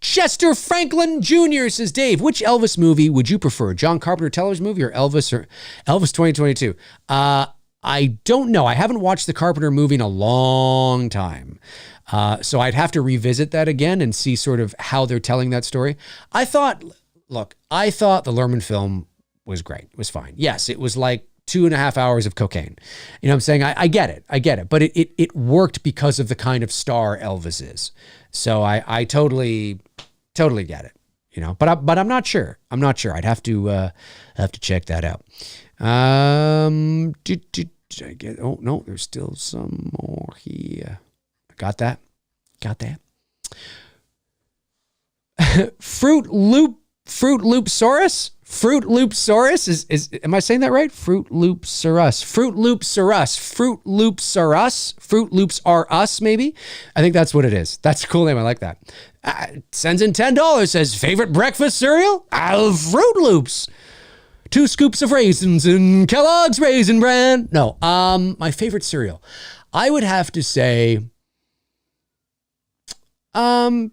Chester Franklin Jr. says, Dave, which Elvis movie would you prefer? John Carpenter television movie or Elvis 2022? I don't know. I haven't watched the Carpenter movie in a long time. So I'd have to revisit that again and see sort of how they're telling that story. I thought the Lerman film was great. It was fine. Yes, it was like 2.5 hours of cocaine. You know what I'm saying? I get it. But it worked because of the kind of star Elvis is. So I totally get it. But I'm not sure. I'd have to check that out. Did I get? Oh no, there's still some more here. Got that. Fruit Loopsaurus is am I saying that right? Fruit Loops are us. Fruit Loops are us, maybe. I think that's what it is. That's a cool name. I like that. Sends in $10, says, favorite breakfast cereal? Fruit Loops. 2 scoops of raisins in Kellogg's Raisin Bran. No, my favorite cereal. I would have to say, I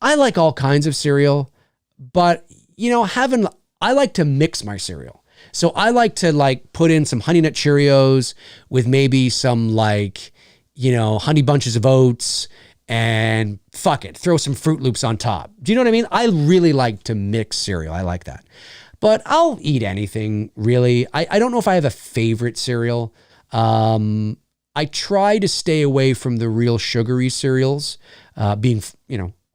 like all kinds of cereal, but I like to mix my cereal. So I like to put in some Honey Nut Cheerios with maybe some Honey Bunches of Oats and fuck it, throw some Fruit Loops on top. Do you know what I mean? I really like to mix cereal. I like that. But I'll eat anything, really. I don't know if I have a favorite cereal. I try to stay away from the real sugary cereals. Being,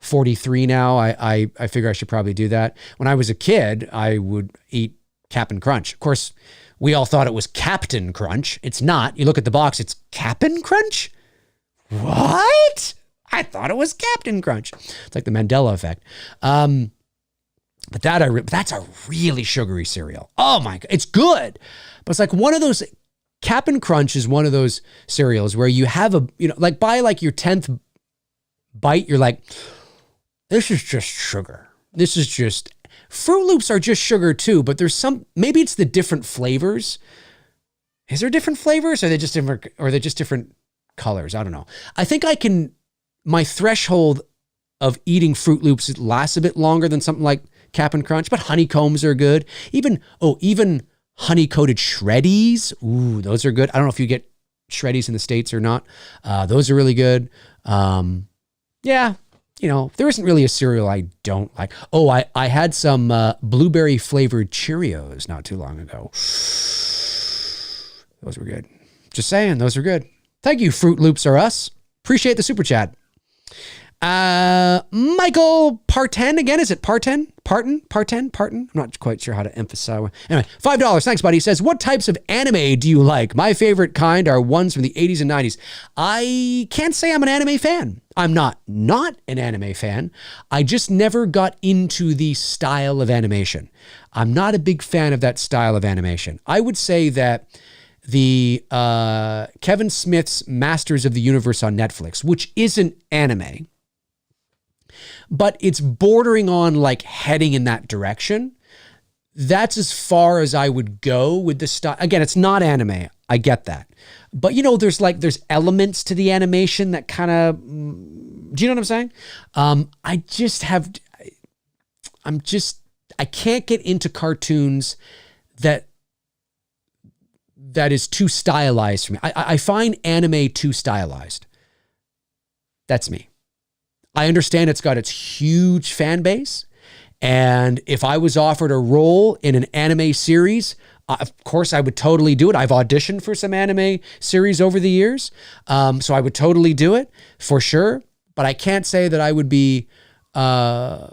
43 now, I figure I should probably do that. When I was a kid, I would eat Cap'n Crunch. Of course, we all thought it was Captain Crunch. It's not. You look at the box, it's Cap'n Crunch? What? I thought it was Captain Crunch. It's like the Mandela effect. But that's a really sugary cereal. Oh my God, it's good. But it's like one of those, Cap'n Crunch is one of those cereals where you have by like your 10th bite, you're like, this is just sugar. Fruit Loops are just sugar too, but there's maybe it's the different flavors. Is there different flavors? Or are they just different colors? I don't know. I think my threshold of eating Fruit Loops lasts a bit longer than something like Cap'n Crunch, but honeycombs are good. Even honey-coated Shreddies. Ooh, those are good. I don't know if you get Shreddies in the States or not. Those are really good. Yeah, there isn't really a cereal I don't like. Oh, I had some blueberry flavored Cheerios not too long ago. Those were good. Just saying, those are good. Thank you, Fruit Loops are us. Appreciate the super chat. Michael Parten again. Is it Parten? Parten? I'm not quite sure how to emphasize. Anyway, $5. Thanks, buddy. He says, what types of anime do you like? My favorite kind are ones from the 80s and 90s. I can't say I'm an anime fan. I'm not an anime fan. I just never got into the style of animation. I'm not a big fan of that style of animation. I would say that the Kevin Smith's Masters of the Universe on Netflix, which isn't anime, but it's bordering on like heading in that direction. That's as far as I would go with the style. Again, it's not anime. I get that. But there's elements to the animation that kind of, do you know what I'm saying? I can't get into cartoons that is too stylized for me. I find anime too stylized. That's me. I understand it's got its huge fan base. And if I was offered a role in an anime series, of course I would totally do it. I've auditioned for some anime series over the years. So I would totally do it for sure. But I can't say that I would be, I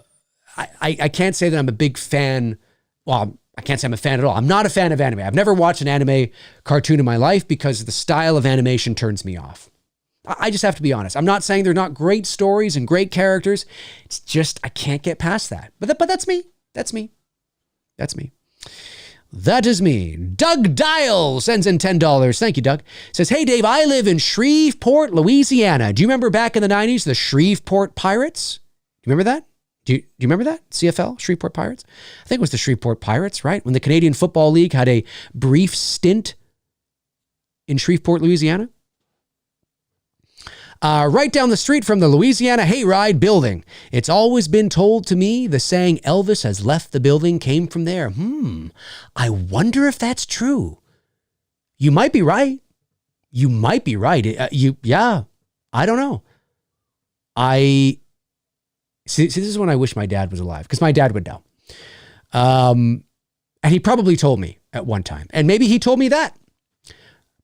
can't say that I'm a big fan. Well, I can't say I'm a fan at all. I'm not a fan of anime. I've never watched an anime cartoon in my life because the style of animation turns me off. I just have to be honest. I'm not saying they're not great stories and great characters. It's just I can't get past that. But that's me. That's me. That is me. Doug Dial sends in $10. Thank you, Doug. Says, hey, Dave, I live in Shreveport, Louisiana. Do you remember back in the 90s, the Shreveport Pirates? Do you remember that? Do you remember that? CFL, Shreveport Pirates? I think it was the Shreveport Pirates, right? When the Canadian Football League had a brief stint in Shreveport, Louisiana. Right down the street from the Louisiana Hayride building. It's always been told to me the saying Elvis has left the building came from there. I wonder if that's true. You might be right. Yeah, I don't know. See, this is when I wish my dad was alive, because my dad would know. And he probably told me at one time. And maybe he told me that.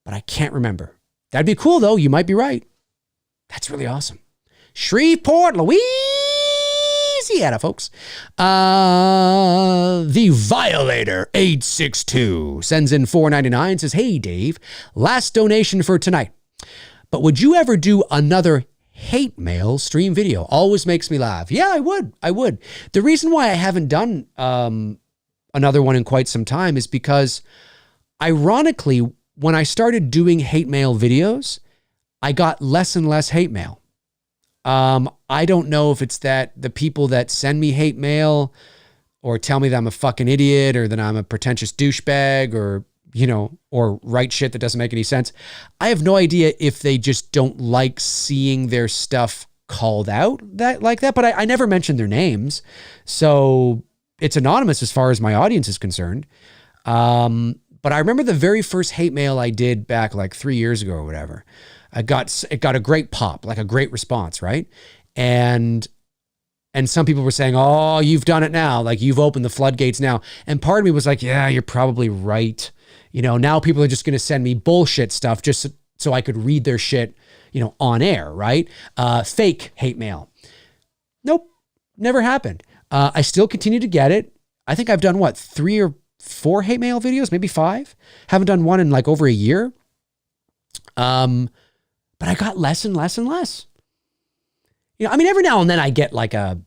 But I can't remember. That'd be cool, though. You might be right. That's really awesome. Shreveport, Louisiana, folks. The Violator 862 sends in $4.99. Says, hey, Dave, last donation for tonight. But would you ever do another hate mail stream video? Always makes me laugh. Yeah, I would. The reason why I haven't done another one in quite some time is because, ironically, when I started doing hate mail videos, I got less and less hate mail. I don't know if it's that the people that send me hate mail or tell me that I'm a fucking idiot or that I'm a pretentious douchebag or write shit that doesn't make any sense. I have no idea if they just don't like seeing their stuff called out like that, but I never mentioned their names. So it's anonymous as far as my audience is concerned. But I remember the very first hate mail I did back like 3 years ago or whatever. It got a great pop, like a great response, right? And some people were saying, oh, you've done it now. Like you've opened the floodgates now. And part of me was like, yeah, you're probably right. Now people are just going to send me bullshit stuff just so I could read their shit, on air, right? Fake hate mail. Nope, never happened. I still continue to get it. I think I've done 3 or 4 hate mail videos, maybe 5. Haven't done one in like over a year. But I got less and less and less. Every now and then I get like a,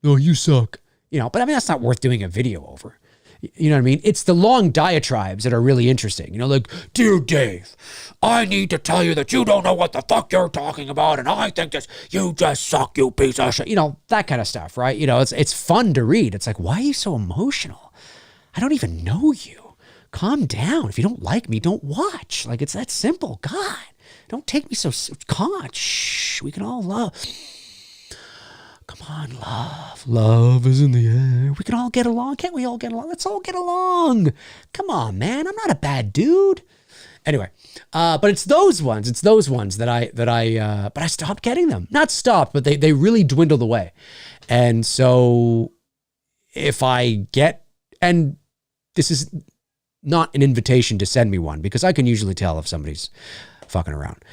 oh, you suck. But that's not worth doing a video over. You know what I mean? It's the long diatribes that are really interesting. Like, dear Dave, I need to tell you that you don't know what the fuck you're talking about. And I think you just suck, you piece of shit. That kind of stuff, right? It's fun to read. It's like, why are you so emotional? I don't even know you. Calm down. If you don't like me, don't watch. Like, it's that simple. God, don't take me so, come on. Shh, we can all love. Come on, love. Love is in the air. We can all get along. Can't we all get along? Let's all get along. Come on, man. I'm not a bad dude. Anyway, but it's those ones. It's those ones but I stopped getting them. Not stopped, but they really dwindled away. And so if I get, and this is not an invitation to send me one because I can usually tell if somebody's fucking around.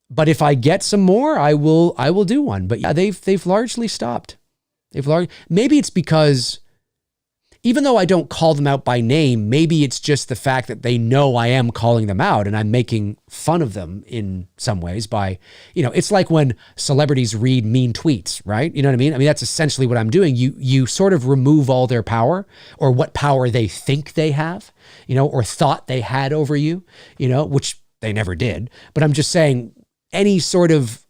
But if I get some more, I will do one. But yeah, they've largely stopped. Maybe it's because even though I don't call them out by name, maybe it's just the fact that they know I am calling them out and I'm making fun of them in some ways by, it's like when celebrities read mean tweets, right? You know what I mean? That's essentially what I'm doing. You sort of remove all their power or what power they think they have, or thought they had over you, which they never did. But I'm just saying, any sort of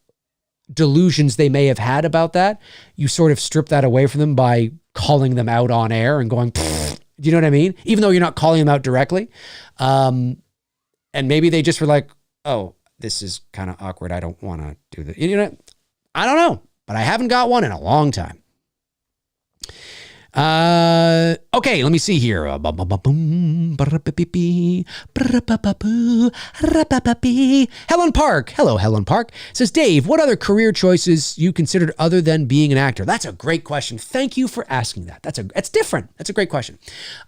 delusions they may have had about that, you sort of strip that away from them by calling them out on air and going, do you know what I mean? Even though you're not calling them out directly. And maybe they just were like, oh, this is kind of awkward. I don't want to do that. I don't know, but I haven't got one in a long time. Okay, let me see here. Helen Park. Hello, Helen Park. Says, Dave, what other career choices you considered other than being an actor? That's a great question. Thank you for asking that. That's different. That's a great question.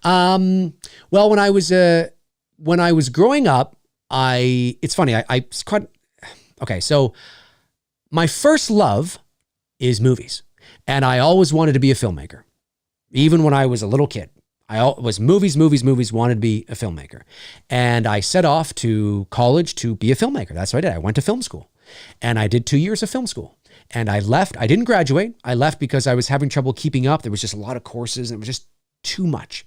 Well, when I was growing up, it's funny. Okay, so my first love is movies, and I always wanted to be a filmmaker. Even when I was a little kid, I was movies, wanted to be a filmmaker. And I set off to college to be a filmmaker. That's what I did. I went to film school and I did 2 years of film school and I left. I didn't graduate. I left because I was having trouble keeping up. There was just a lot of courses and it was just too much.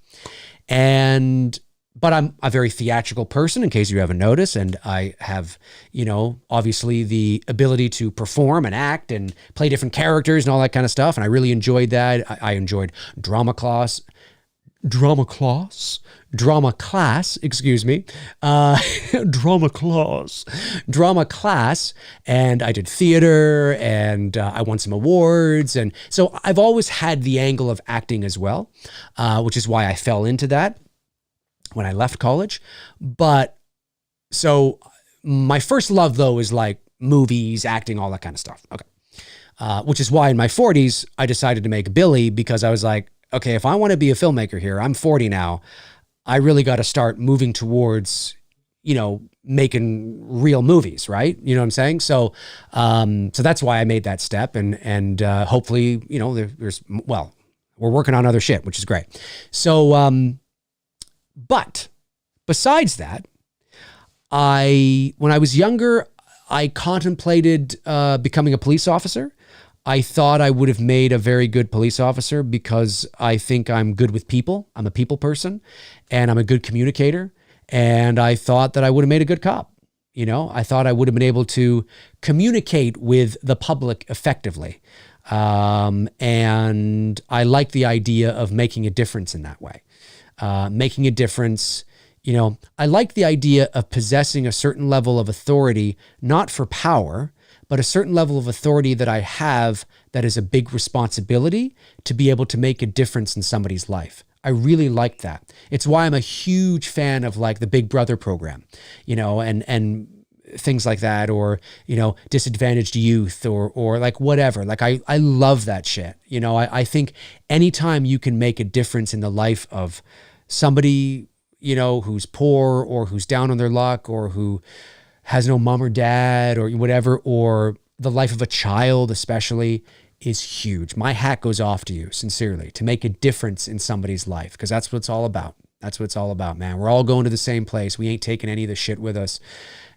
But I'm a very theatrical person, in case you haven't noticed. And I have, obviously the ability to perform and act and play different characters and all that kind of stuff. And I really enjoyed that. I enjoyed drama class, drama class, drama class. And I did theater and I won some awards. And so I've always had the angle of acting as well, which is why I fell into that when I left college. But so my first love though is like movies, acting, all that kind of stuff. Okay. Which is why in my 40s, I decided to make Billy, because I was like, okay, if I want to be a filmmaker here, I'm 40 now. I really got to start moving towards, making real movies, right? You know what I'm saying? So that's why I made that step. And hopefully, we're working on other shit, which is great. So, but besides that, when I was younger, I contemplated becoming a police officer. I thought I would have made a very good police officer because I think I'm good with people. I'm a people person and I'm a good communicator. And I thought that I would have made a good cop. I thought I would have been able to communicate with the public effectively. And I like the idea of making a difference in that way. Making a difference. I like the idea of possessing a certain level of authority, not for power, but a certain level of authority that I have that is a big responsibility to be able to make a difference in somebody's life. I really liked that. It's why I'm a huge fan of like the Big Brother program, you know, and things like that, or, you know, disadvantaged youth or like whatever. Like I love that shit. You know, I think anytime you can make a difference in the life of somebody, you know, who's poor or who's down on their luck or who has no mom or dad or whatever, or the life of a child especially, is huge. My hat goes off to you, sincerely, to make a difference in somebody's life, because that's what it's all about. That's what it's all about, man. We're all going to the same place. We ain't taking any of the shit with us.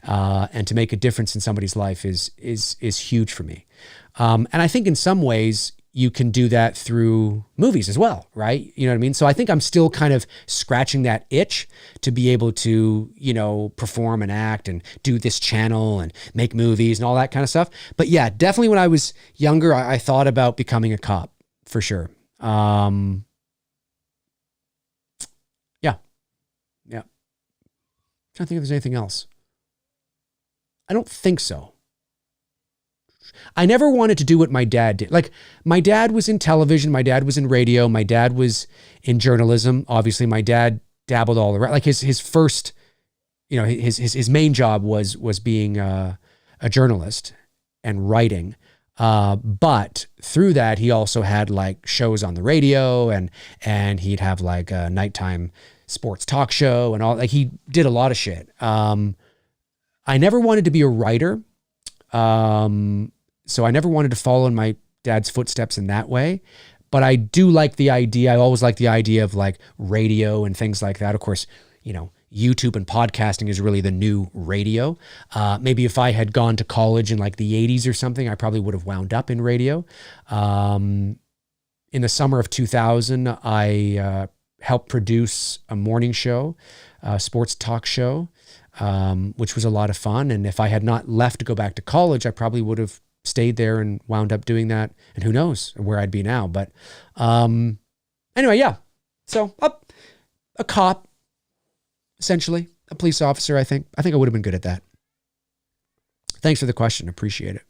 And to make a difference in somebody's life is huge for me. And I think in some ways you can do that through movies as well, right? You know what I mean? So I think I'm still kind of scratching that itch to be able to, you know, perform and act and do this channel and make movies and all that kind of stuff. But yeah, definitely when I was younger, I thought about becoming a cop for sure. Yeah. I'm trying to think if there's anything else. I don't think so. I never wanted to do what my dad did. Like, my dad was in television, my dad was in radio, my dad was in journalism. Obviously, my dad dabbled all around. Like his first, you know, his main job was being a journalist and writing. But through that, he also had like shows on the radio, and he'd have like a nighttime sports talk show and all. Like, he did a lot of shit. I never wanted to be a writer. So I never wanted to follow in my dad's footsteps in that way. But I do like the idea. I always like the idea of like radio and things like that. Of course, you know, YouTube and podcasting is really the new radio. Maybe if I had gone to college in like the 80s or something, I probably would have wound up in radio. In the summer of 2000, I helped produce a morning show, a sports talk show, which was a lot of fun. And if I had not left to go back to college, I probably would have stayed there and wound up doing that. And who knows where I'd be now. But anyway, yeah. So a cop, essentially, a police officer, I think. I would have been good at that. Thanks for the question. Appreciate it.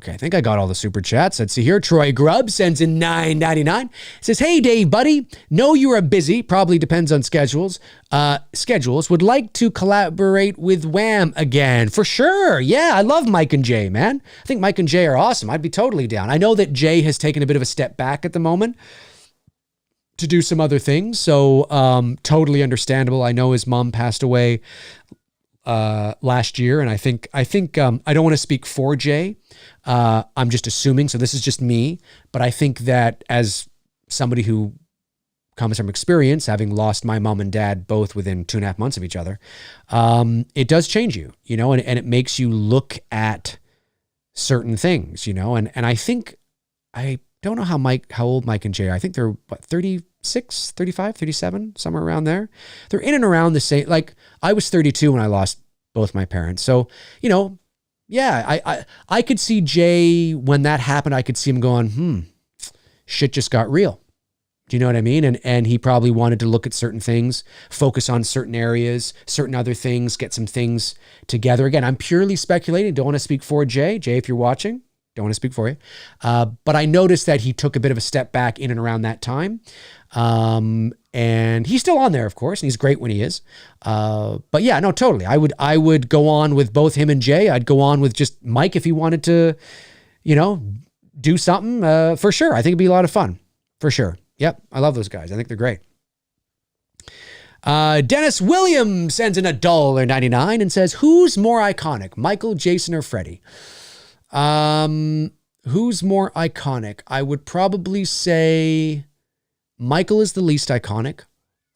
Okay, I think I got all the super chats. Let's see here. Troy Grubb sends in $9.99. Says, hey, Dave, buddy. Know you are busy. Probably depends on schedules. Would like to collaborate with Wham again. For sure. Yeah, I love Mike and Jay, man. I think Mike and Jay are awesome. I'd be totally down. I know that Jay has taken a bit of a step back at the moment to do some other things. So totally understandable. I know his mom passed away last year. And I think I don't want to speak for Jay. I'm just assuming, so this is just me, but I think that as somebody who comes from experience, having lost my mom and dad both within 2.5 months of each other, it does change you, you know, and it makes you look at certain things, you know, and I think, I don't know how old Mike and Jay are. I think they're 36, 35, 37, somewhere around there. They're in and around the same, like I was 32 when I lost both my parents. So, you know, yeah, I could see Jay, when that happened, I could see him going, shit just got real. Do you know what I mean? And he probably wanted to look at certain things, focus on certain areas, certain other things, get some things together. Again, I'm purely speculating. Don't want to speak for Jay. Jay, if you're watching, don't want to speak for you. But I noticed that he took a bit of a step back in and around that time. And he's still on there, of course, and he's great when he is. But yeah, no, totally. I would go on with both him and Jay. I'd go on with just Mike if he wanted to, you know, do something, for sure. I think it'd be a lot of fun, for sure. Yep. I love those guys. I think they're great. Dennis Williams sends in $1.99 and says, who's more iconic, Michael, Jason, or Freddy? Who's more iconic? I would probably say Michael is the least iconic.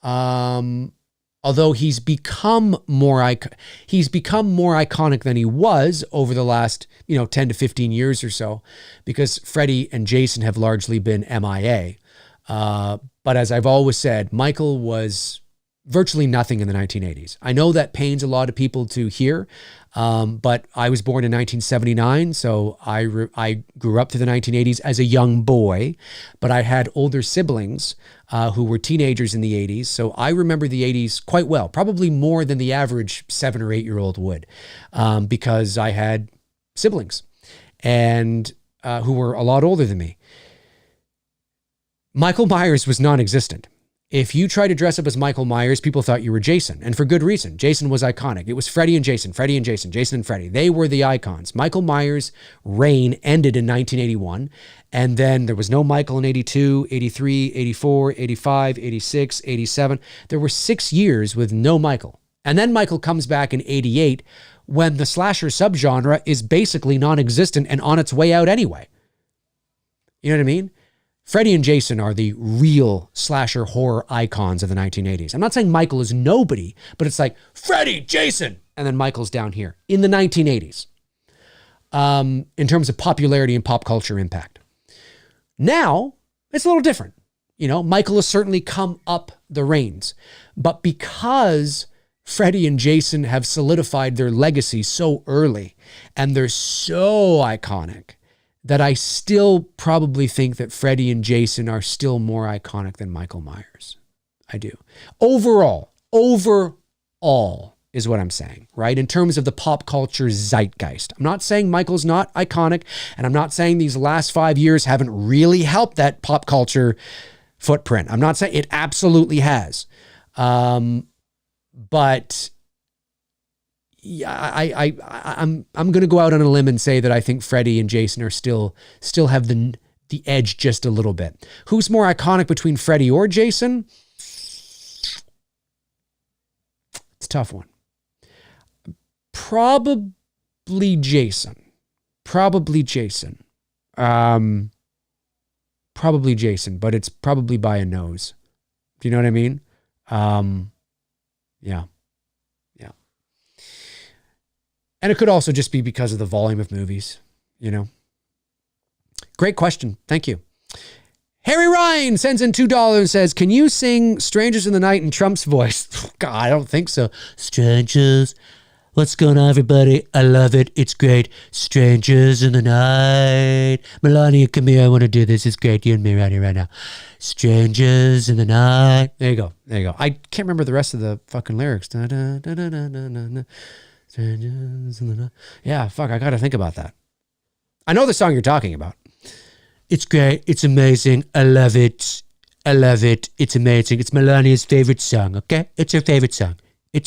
Although he's become more iconic than he was over the last, 10 to 15 years or so, because Freddy and Jason have largely been MIA. But as I've always said, Michael was virtually nothing in the 1980s. I know that pains a lot of people to hear, but I was born in 1979, so I grew up through the 1980s as a young boy, but I had older siblings who were teenagers in the 80s, so I remember the 80s quite well, probably more than the average 7 or 8-year-old would, because I had siblings and who were a lot older than me. Michael Myers was non-existent. If you tried to dress up as Michael Myers, people thought you were Jason, and for good reason. Jason was iconic. It was Freddy and Jason, Freddy and Jason, Jason and Freddy. They were the icons. Michael Myers' reign ended in 1981, and then there was no Michael in 82, 83, 84, 85, 86, 87. There were 6 years with no Michael. And then Michael comes back in 88 when the slasher subgenre is basically non-existent and on its way out anyway. You know what I mean? Freddy and Jason are the real slasher horror icons of the 1980s. I'm not saying Michael is nobody, but it's like Freddy, Jason, and then Michael's down here in the 1980s in terms of popularity and pop culture impact. Now, it's a little different. You know, Michael has certainly come up the reins, but because Freddy and Jason have solidified their legacy so early and they're so iconic, that I still probably think that Freddy and Jason are still more iconic than Michael Myers. I do. Overall is what I'm saying, right? In terms of the pop culture zeitgeist. I'm not saying Michael's not iconic, and I'm not saying these last 5 years haven't really helped that pop culture footprint. I'm not saying it absolutely has. But yeah, I'm going to go out on a limb and say that I think Freddy and Jason are still have the edge just a little bit. Who's more iconic between Freddy or Jason? It's a tough one. Probably Jason. Probably Jason, but it's probably by a nose. Do you know what I mean? Yeah. And it could also just be because of the volume of movies, you know. Great question. Thank you. Harry Ryan sends in $2 and says, can you sing Strangers in the Night in Trump's voice? God, I don't think so. Strangers, what's going on, everybody? I love it. It's great. Strangers in the night. Melania, come here. I want to do this. It's great. You and me right here, right now. Strangers in the night. There you go. I can't remember the rest of the fucking lyrics. Da, da, da, da, da, da, da. Yeah, fuck, I gotta think about that. I know the song you're talking about. It's great. It's amazing. I love it. It's amazing. It's Melania's favorite song, okay? It's her favorite song. Her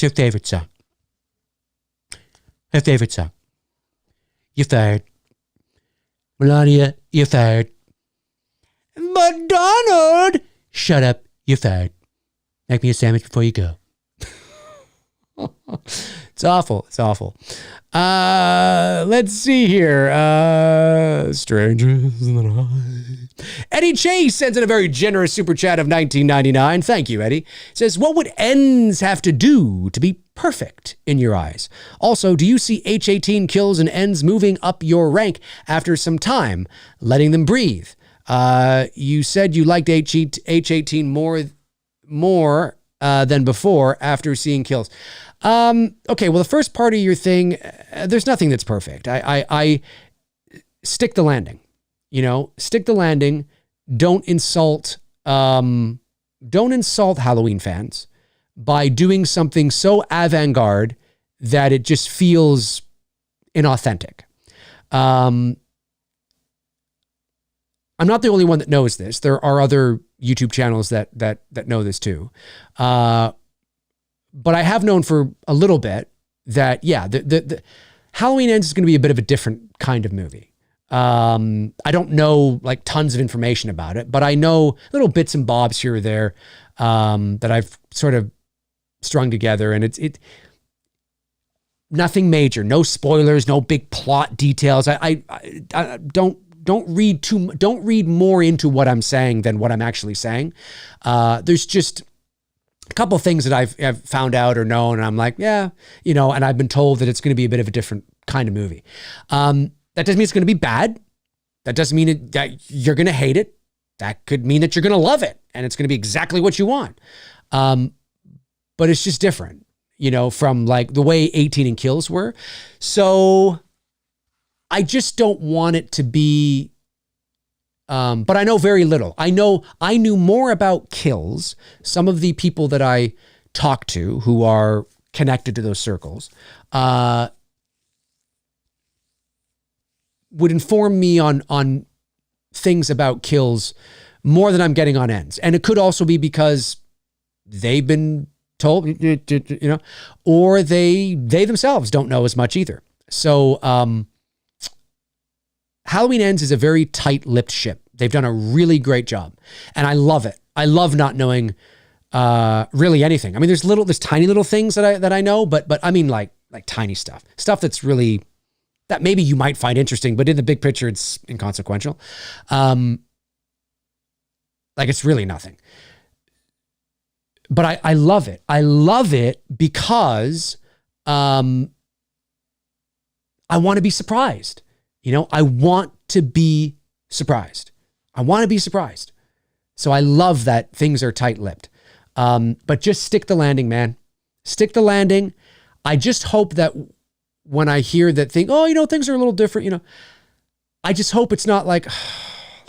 favorite song. You're fired. Melania, you're fired. But Donald! Shut up. You're fired. Make me a sandwich before you go. It's awful. Let's see here. Strangers in the night. Eddie Chase sends in a very generous super chat of $19.99. Thank you, Eddie. Says, what would ends have to do to be perfect in your eyes? Also, do you see H-18 kills and ends moving up your rank after some time, letting them breathe? You said you liked H-18 more than before after seeing kills. Okay, well, the first part of your thing, there's nothing that's perfect. I stick the landing, stick the landing. Don't insult Halloween fans by doing something so avant-garde that it just feels inauthentic. I'm not the only one that knows this. There are other YouTube channels that know this too. But I have known for a little bit that, yeah, the Halloween Ends is going to be a bit of a different kind of movie. I don't know like tons of information about it, but I know little bits and bobs here or there that I've sort of strung together, and it's nothing major, no spoilers, no big plot details. I don't read more into what I'm saying than what I'm actually saying. There's just a couple of things that I've found out or known, and I'm like, yeah, and I've been told that it's going to be a bit of a different kind of movie. That doesn't mean it's going to be bad. That doesn't mean that you're going to hate it. That could mean that you're going to love it, and it's going to be exactly what you want. But it's just different, from like the way 18 and Kills were. So I just don't want it to be, but I know very little. I knew more about Kills. Some of the people that I talk to who are connected to those circles would inform me on things about Kills more than I'm getting on Ends. And it could also be because they've been told, or they themselves don't know as much either. So Halloween Ends is a very tight-lipped ship. They've done a really great job. And I love it. I love not knowing really anything. I mean, there's tiny little things that I know, but I mean like tiny stuff that's really, that maybe you might find interesting, but in the big picture, it's inconsequential. Like it's really nothing. But I love it. I love it because I want to be surprised. I want to be surprised. I want to be surprised. So I love that things are tight-lipped. But just stick the landing, man. Stick the landing. I just hope that when I hear that thing, things are a little different, I just hope it's not like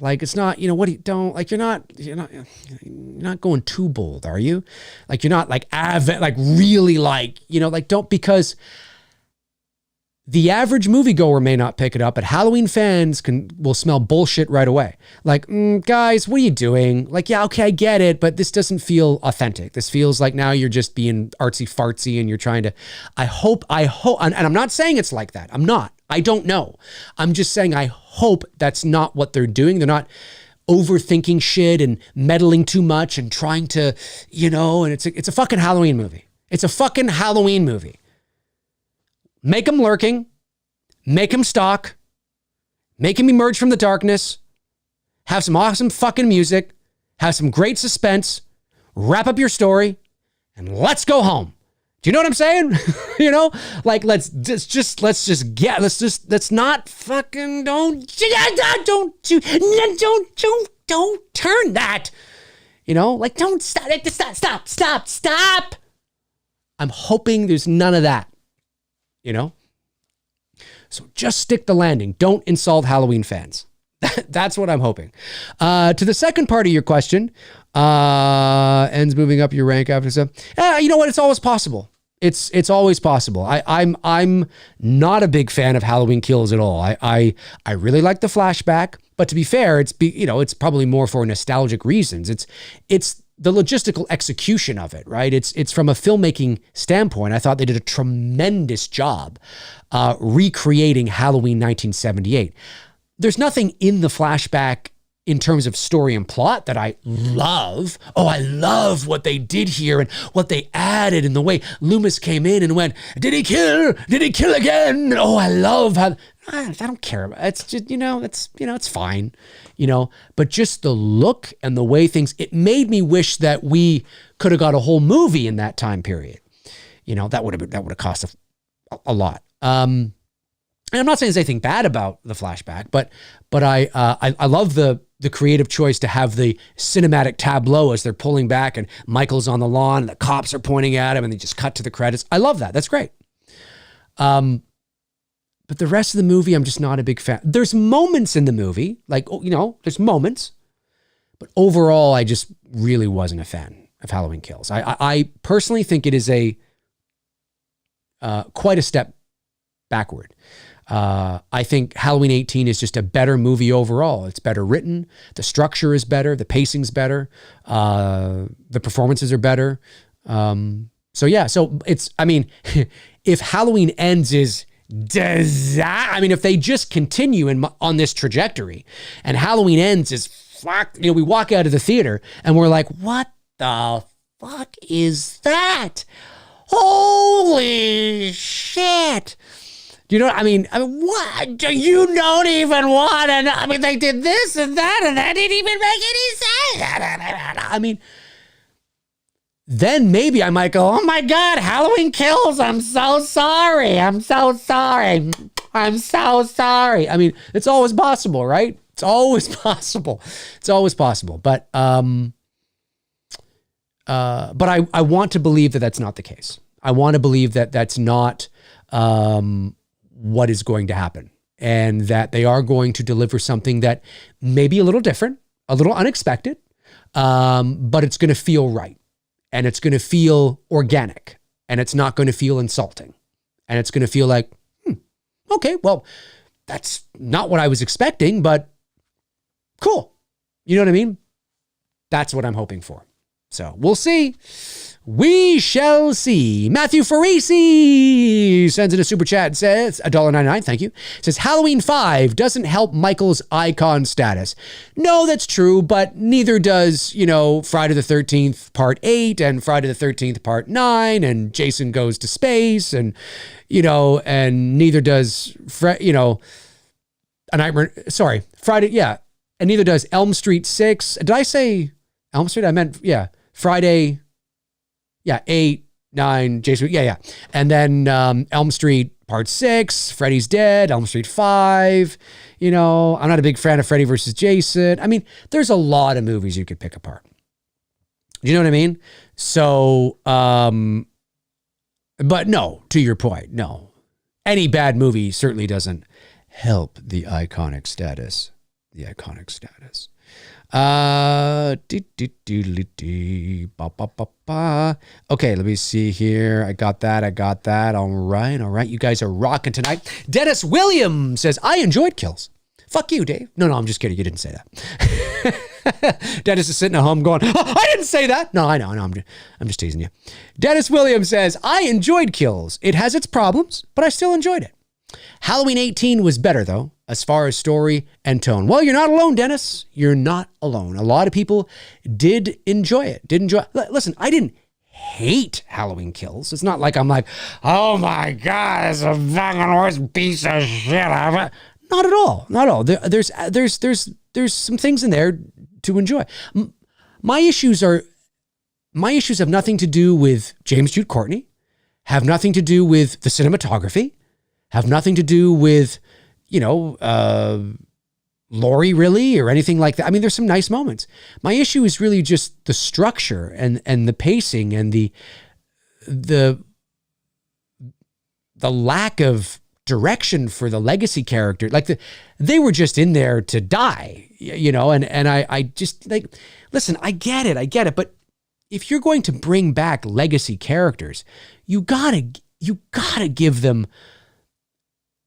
it's not, you're not going too bold, are you? Like, you're not like really don't, because the average moviegoer may not pick it up, but Halloween fans will smell bullshit right away. Like, guys, what are you doing? Like, yeah, okay, I get it, but this doesn't feel authentic. This feels like now you're just being artsy fartsy and you're trying to, I hope, and I'm not saying it's like that. I'm not. I don't know. I'm just saying I hope that's not what they're doing. They're not overthinking shit and meddling too much and trying to, and it's a fucking Halloween movie. It's a fucking Halloween movie. Make them lurking, make them stalk, make them emerge from the darkness, have some awesome fucking music, have some great suspense, wrap up your story, and let's go home. Do you know what I'm saying? Like let's not fucking don't turn that. Like don't stop. I'm hoping there's none of that. So just stick the landing. Don't insult Halloween fans. That's what I'm hoping. To the second part of your question, Ends moving up your rank after stuff. You know what? It's always possible. It's always possible. I'm not a big fan of Halloween Kills at all. I really like the flashback, but to be fair, it's probably more for nostalgic reasons. It's the logistical execution of it, right? It's from a filmmaking standpoint. I thought they did a tremendous job recreating Halloween 1978. There's nothing in the flashback in terms of story and plot that I love. Oh, I love what they did here and what they added and the way Loomis came in and went, did he kill? Did he kill again? Oh, I love how, I don't care about it. It's just, it's fine, but just the look and the way things, it made me wish that we could have got a whole movie in that time period. That would have cost a lot. And I'm not saying there's anything bad about the flashback, but I love the creative choice to have the cinematic tableau as they're pulling back and Michael's on the lawn and the cops are pointing at him and they just cut to the credits. I love that. That's great. But the rest of the movie, I'm just not a big fan. There's moments in the movie, there's moments, but overall, I just really wasn't a fan of Halloween Kills. I personally think it is quite a step backward. I think Halloween 18 is just a better movie overall. It's better written. The structure is better. The pacing's better. The performances are better. So if Halloween Ends is if they just continue on this trajectory and Halloween Ends is we walk out of the theater and we're like, what the fuck is that? Holy shit. Do you know what I mean? What? You don't even want to know. They did this and that didn't even make any sense. Then maybe I might go, oh my God, Halloween Kills. I'm so sorry. It's always possible, right? It's always possible. But I want to believe that that's not the case. I want to believe that that's not what is going to happen, and that they are going to deliver something that may be a little different, a little unexpected, but it's going to feel right. And it's going to feel organic, and it's not going to feel insulting, and it's going to feel like, okay, well, that's not what I was expecting, but cool. You know what I mean? That's what I'm hoping for. So we'll see. We shall see. Matthew Farisi sends in a super chat and says, $1.99, thank you. Says, Halloween 5 doesn't help Michael's icon status. No, that's true, but neither does, Friday the 13th Part 8 and Friday the 13th Part 9 and Jason Goes to Space and, and neither does, A Nightmare, Friday, yeah. And neither does Elm Street 6. Did I say Elm Street? I meant, Friday... 8, 9, Jason, And then Elm Street Part 6, Freddy's Dead, Elm Street 5. I'm not a big fan of Freddy versus Jason. I mean, there's a lot of movies you could pick apart. Do you know what I mean? So, but no, to your point, no. Any bad movie certainly doesn't help the iconic status. Okay, let me see here. I got that. All right. You guys are rocking tonight. Dennis Williams says, I enjoyed Kills. Fuck you, Dave. No, I'm just kidding. You didn't say that. Dennis is sitting at home going, I didn't say that. No, I know. I'm just teasing you. Dennis Williams says, I enjoyed Kills. It has its problems, but I still enjoyed it. Halloween 18 was better, though, as far as story and tone. Well, you're not alone, Dennis. You're not alone. A lot of people did enjoy it. Listen, I didn't hate Halloween Kills. It's not like I'm like, oh my God, it's a fucking worst piece of shit ever. Not at all. There's some things in there to enjoy. My issues have nothing to do with James Jude Courtney, have nothing to do with the cinematography, have nothing to do with, Laurie really, or anything like that. I mean, there's some nice moments. My issue is really just the structure and the pacing and the lack of direction for the legacy character. Like they were just in there to die, and I just like, listen, I get it. But if you're going to bring back legacy characters, you gotta give them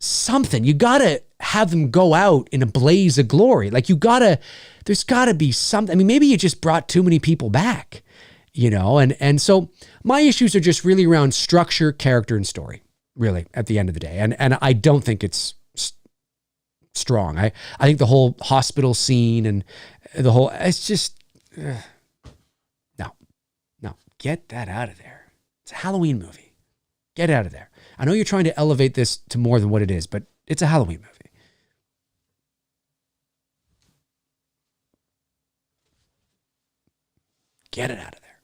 something. You gotta have them go out in a blaze of glory. Like there's gotta be something. I mean, maybe you just brought too many people back, and so my issues are just really around structure, character, and story, really, at the end of the day. And I don't think it's strong. I think the whole hospital scene and it's just, no, get that out of there. It's a Halloween movie. Get out of there. I know you're trying to elevate this to more than what it is, but it's a Halloween movie. Get it out of there.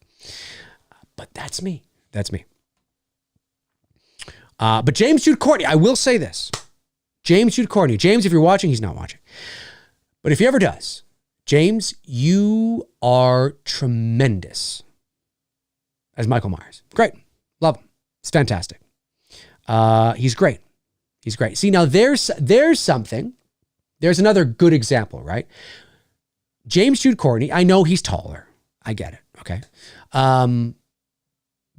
But that's me. But James Jude Courtney, I will say this. James Jude Courtney. James, if you're watching, he's not watching. But if he ever does, James, you are tremendous as Michael Myers. Great. Love him. It's fantastic. He's great. See, now there's something. There's another good example, right? James Jude Courtney, I know he's taller. I get it. Okay.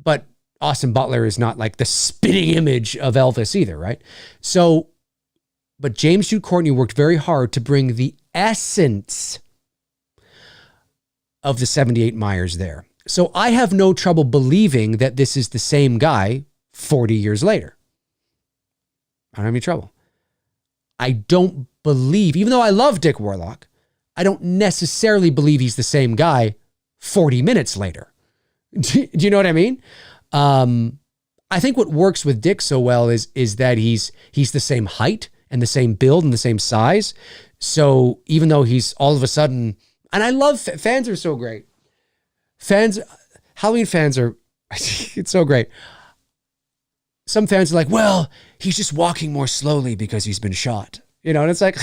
But Austin Butler is not like the spitting image of Elvis either, right? So, but James Jude Courtney worked very hard to bring the essence of the 78 Myers there. So I have no trouble believing that this is the same guy 40 years later. I don't have any trouble. I don't believe, even though I love Dick Warlock, I don't necessarily believe he's the same guy 40 minutes later. Do you know what I mean? I think what works with Dick so well is that he's the same height and the same build and the same size. So even though he's all of a sudden, and I love, fans are so great. Halloween fans are, it's so great. Some fans are like, well, he's just walking more slowly because he's been shot. And it's like,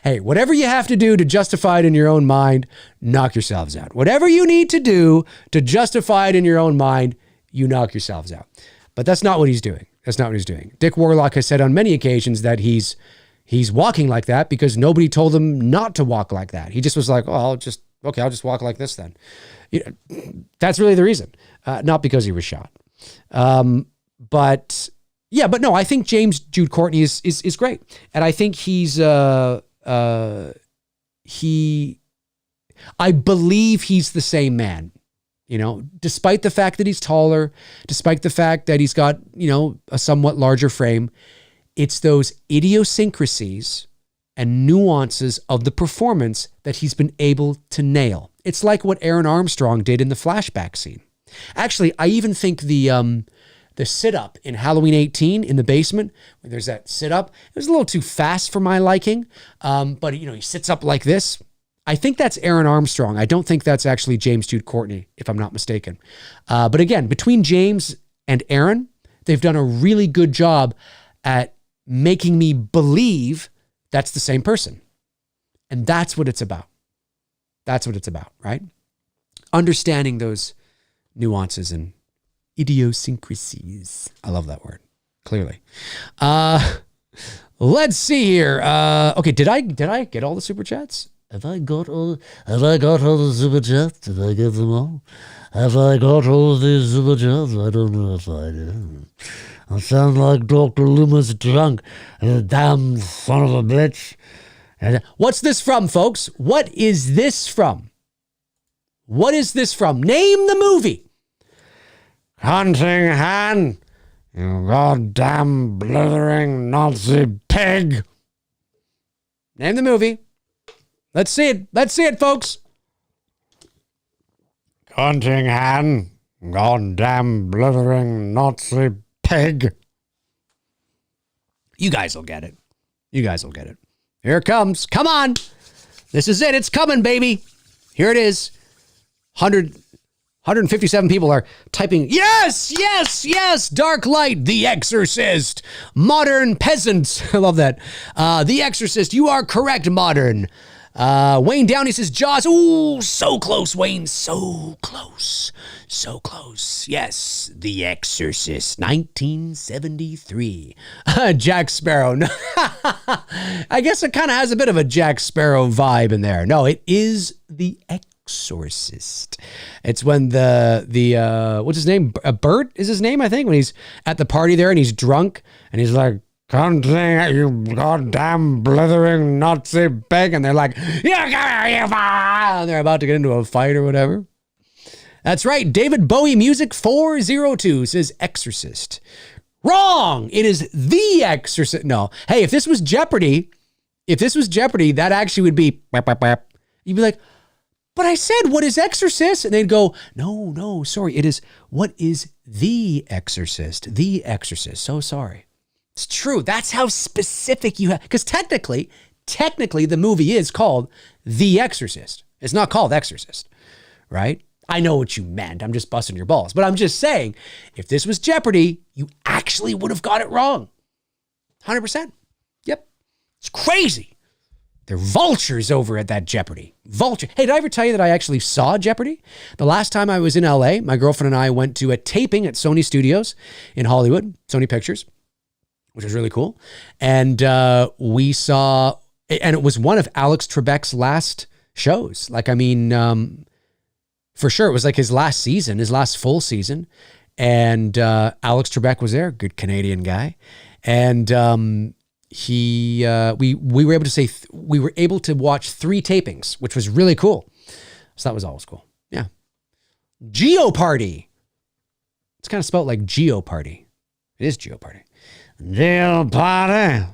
hey, whatever you have to do to justify it in your own mind, knock yourselves out. Whatever you need to do to justify it in your own mind, you knock yourselves out. But that's not what he's doing. Dick Warlock has said on many occasions that he's walking like that because nobody told him not to walk like that. He just was like, oh, I'll just walk like this then. That's really the reason, not because he was shot. But no, I think James Jude Courtney is great. And I think I believe he's the same man. Despite the fact that he's taller, despite the fact that he's got, a somewhat larger frame, it's those idiosyncrasies and nuances of the performance that he's been able to nail. It's like what Aaron Armstrong did in the flashback scene. Actually, I even think the sit-up in Halloween 18 in the basement, when there's that sit-up, it was a little too fast for my liking. But, he sits up like this. I think that's Aaron Armstrong. I don't think that's actually James Jude Courtney, if I'm not mistaken. But again, between James and Aaron, they've done a really good job at making me believe that's the same person. And that's what it's about. That's what it's about, right? Understanding those nuances and idiosyncrasies. I love that word, clearly. Let's see here. Okay, did I get all the super chats? Have I got all the super chats? Did I get them all? Have I got all the super chats? I don't know if I did. I sound like Dr. Loomis drunk. Damn son of a bitch. What's this from, folks? What is this from? What is this from? Name the movie. Hunting Han, you goddamn blithering Nazi pig. Name the movie. Let's see it. Let's see it, folks. Hunting Han, goddamn blithering Nazi pig. You guys will get it. You guys will get it. Here it comes. Come on. This is it. It's coming, baby. Here it is. 157 people are typing, yes, yes, yes, Dark Light, The Exorcist, Modern Peasants. I love that. The Exorcist, you are correct, Modern. Wayne Downey says Jaws. Ooh, so close, Wayne. So close. So close. Yes, The Exorcist, 1973. Jack Sparrow. I guess it kind of has a bit of a Jack Sparrow vibe in there. No, it is The Exorcist. It's when the what's his name? Bert is his name, I think, when he's at the party there and he's drunk and he's like, "Hunting, you goddamn blithering Nazi pig," and they're like, "Yeah," and they're about to get into a fight or whatever. That's right. David Bowie Music 402 says Exorcist. Wrong. It is The Exorcist. No. Hey, if this was Jeopardy, that actually would be, you'd be like, but I said, what is Exorcist? And they'd go, no, sorry. It is, what is The Exorcist? The Exorcist. So sorry. It's true. That's how specific you have. Because technically, the movie is called The Exorcist. It's not called Exorcist, right? I know what you meant. I'm just busting your balls. But I'm just saying, if this was Jeopardy, you actually would have got it wrong. 100%. Yep. It's crazy. They're vultures over at that Jeopardy. Vulture. Hey, did I ever tell you that I actually saw Jeopardy? The last time I was in LA, my girlfriend and I went to a taping at Sony Studios in Hollywood, Sony Pictures, which was really cool. And we saw, and it was one of Alex Trebek's last shows. Like, I mean, for sure, it was like his last season, his last full season. And Alex Trebek was there, good Canadian guy. And we were able to say we were able to watch 3 tapings, which was really cool. So that was always cool. Yeah. Geoparty. It's kind of spelled like Geoparty. It is Geoparty. Geoparty.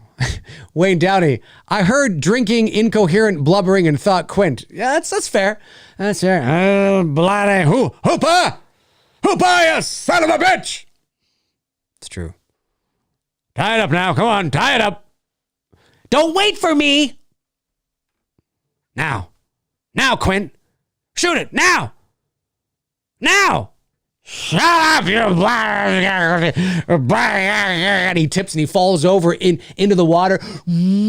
Wayne Downey. I heard drinking, incoherent, blubbering, and thought Quint. Yeah, that's fair. That's fair. Oh, bloody hooper! Hooper, you son of a bitch! It's true. Tie it up now. Come on, tie it up. Don't wait for me. Now, Quint. Shoot it, now. Shut up, you and he tips and he falls over into the water. No!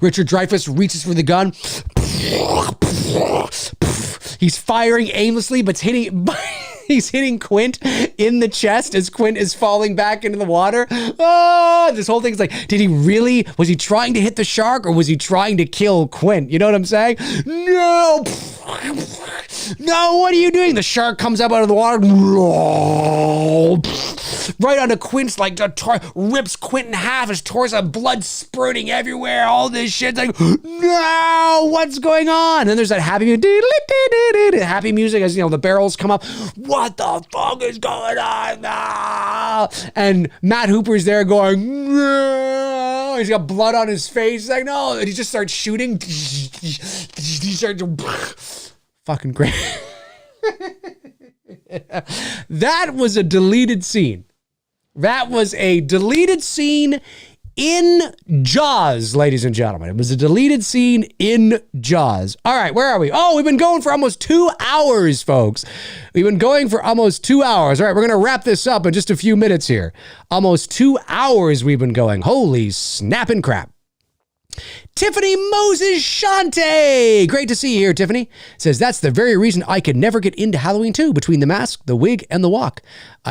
Richard Dreyfuss reaches for the gun. He's firing aimlessly, but he's hitting Quint in the chest as Quint is falling back into the water. Oh, this whole thing's like, was he trying to hit the shark or was he trying to kill Quint? You know what I'm saying? No! No, what are you doing? The shark comes up out of the water. Right onto Quint's, like, rips Quint in half. His torso, blood spurting everywhere. All this shit. Like, no, what's going on? And there's that happy music as, the barrels come up. What the fuck is going on? No. And Matt Hooper's there going, no. He's got blood on his face. He's like, no. And he just starts shooting. He starts fucking great. That was a deleted scene. That was a deleted scene in Jaws, ladies and gentlemen. It was a deleted scene in Jaws. All right, where are we? Oh, we've been going for almost 2 hours, folks. We've been going for almost 2 hours. All right, we're going to wrap this up in just a few minutes here. Almost 2 hours we've been going. Holy snapping crap. Tiffany Moses Shante. Great to see you here, Tiffany. Says, that's the very reason I could never get into Halloween 2, between the mask, the wig, and the walk.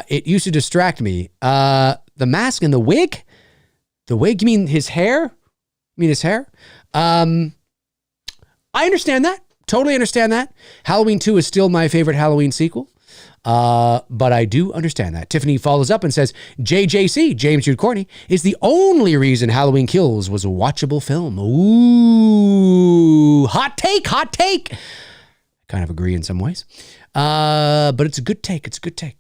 It used to distract me. The mask and the wig? The wig, you mean his hair? You mean his hair? I understand that. Totally understand that. Halloween 2 is still my favorite Halloween sequel. But I do understand that. Tiffany follows up and says, JJC, James Jude Courtney, is the only reason Halloween Kills was a watchable film. Ooh, hot take, hot take. Kind of agree in some ways. But it's a good take. It's a good take.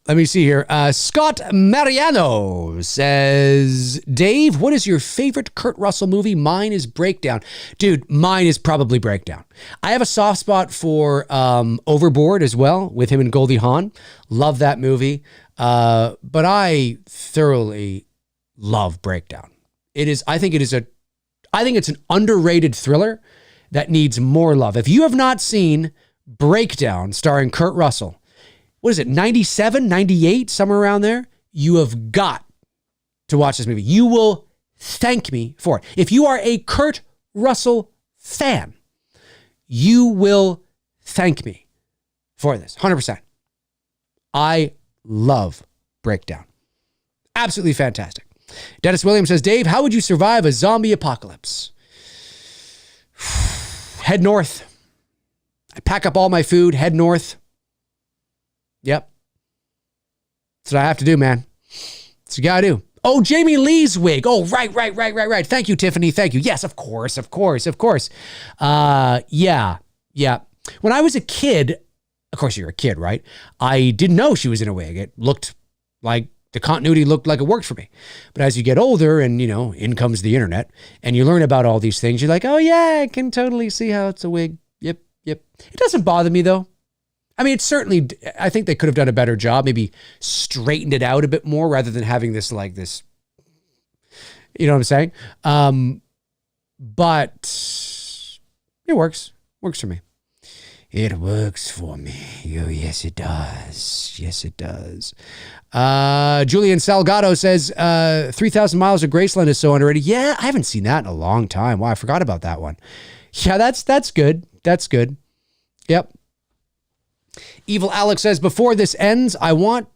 Let me see here. Scott Mariano says, Dave, what is your favorite Kurt Russell movie? Mine is Breakdown. Dude, mine is probably Breakdown. I have a soft spot for Overboard as well, with him and Goldie Hawn. Love that movie. But I thoroughly love Breakdown. I think it's an underrated thriller that needs more love. If you have not seen Breakdown starring Kurt Russell, what is it, 97, 98, somewhere around there? You have got to watch this movie. You will thank me for it. If you are a Kurt Russell fan, you will thank me for this, 100%. I love Breakdown. Absolutely fantastic. Dennis Williams says, Dave, how would you survive a zombie apocalypse? Head north. I pack up all my food, head north. Yep. That's what I have to do, man. That's what you gotta do. Oh, Jamie Lee's wig. Oh, right. Thank you, Tiffany. Thank you. Yes, of course. Yeah. When I was a kid, of course you're a kid, right? I didn't know she was in a wig. It looked like, the continuity looked like it worked for me. But as you get older and, in comes the internet and you learn about all these things, you're like, oh yeah, I can totally see how it's a wig. Yep. It doesn't bother me though. I mean, it's certainly, I think they could have done a better job, maybe straightened it out a bit more rather than having this, you know what I'm saying? But it works for me. It works for me. Oh, yes, it does. Yes, it does. Julian Salgado says, 3,000 Miles of Graceland is so underrated. Yeah, I haven't seen that in a long time. Wow, I forgot about that one. Yeah, that's good. That's good. Yep. Evil Alex says, before this ends, I want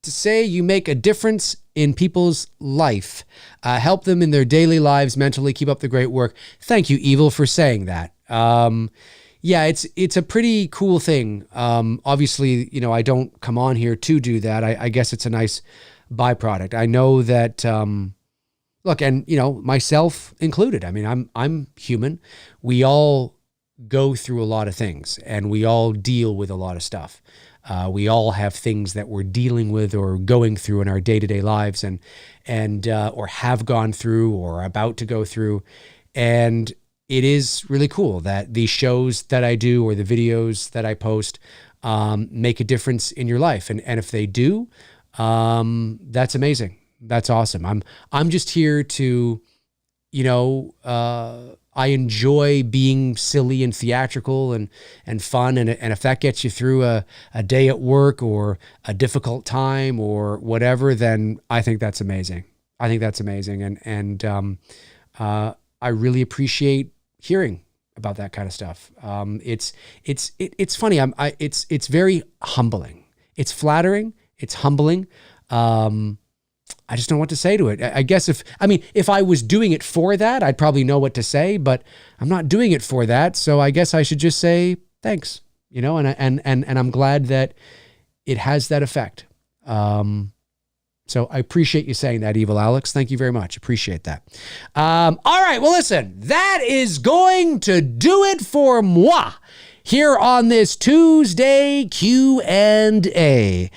to say you make a difference in people's life. Help them in their daily lives mentally. Keep up the great work. Thank you, Evil, for saying that. Yeah, it's a pretty cool thing. Obviously, I don't come on here to do that. I guess it's a nice byproduct. I know that, look, and, myself included. I mean, I'm human. We all go through a lot of things and we all deal with a lot of stuff. We all have things that we're dealing with or going through in our day-to-day lives and or have gone through or are about to go through. And it is really cool that these shows that I do or the videos that I post make a difference in your life. And if they do, that's amazing. That's awesome. I'm just here to, I enjoy being silly and theatrical and fun. And if that gets you through a day at work or a difficult time or whatever, then I think that's amazing. And I really appreciate hearing about that kind of stuff. It's funny. It's very humbling. It's flattering. It's humbling. I just don't know what to say to it. I guess if I was doing it for that, I'd probably know what to say, but I'm not doing it for that. So I guess I should just say thanks, you know, and I'm glad that it has that effect. So I appreciate you saying that, Evil Alex. Thank you very much. Appreciate that. All right. Well, listen, that is going to do it for moi here on this Tuesday Q&A.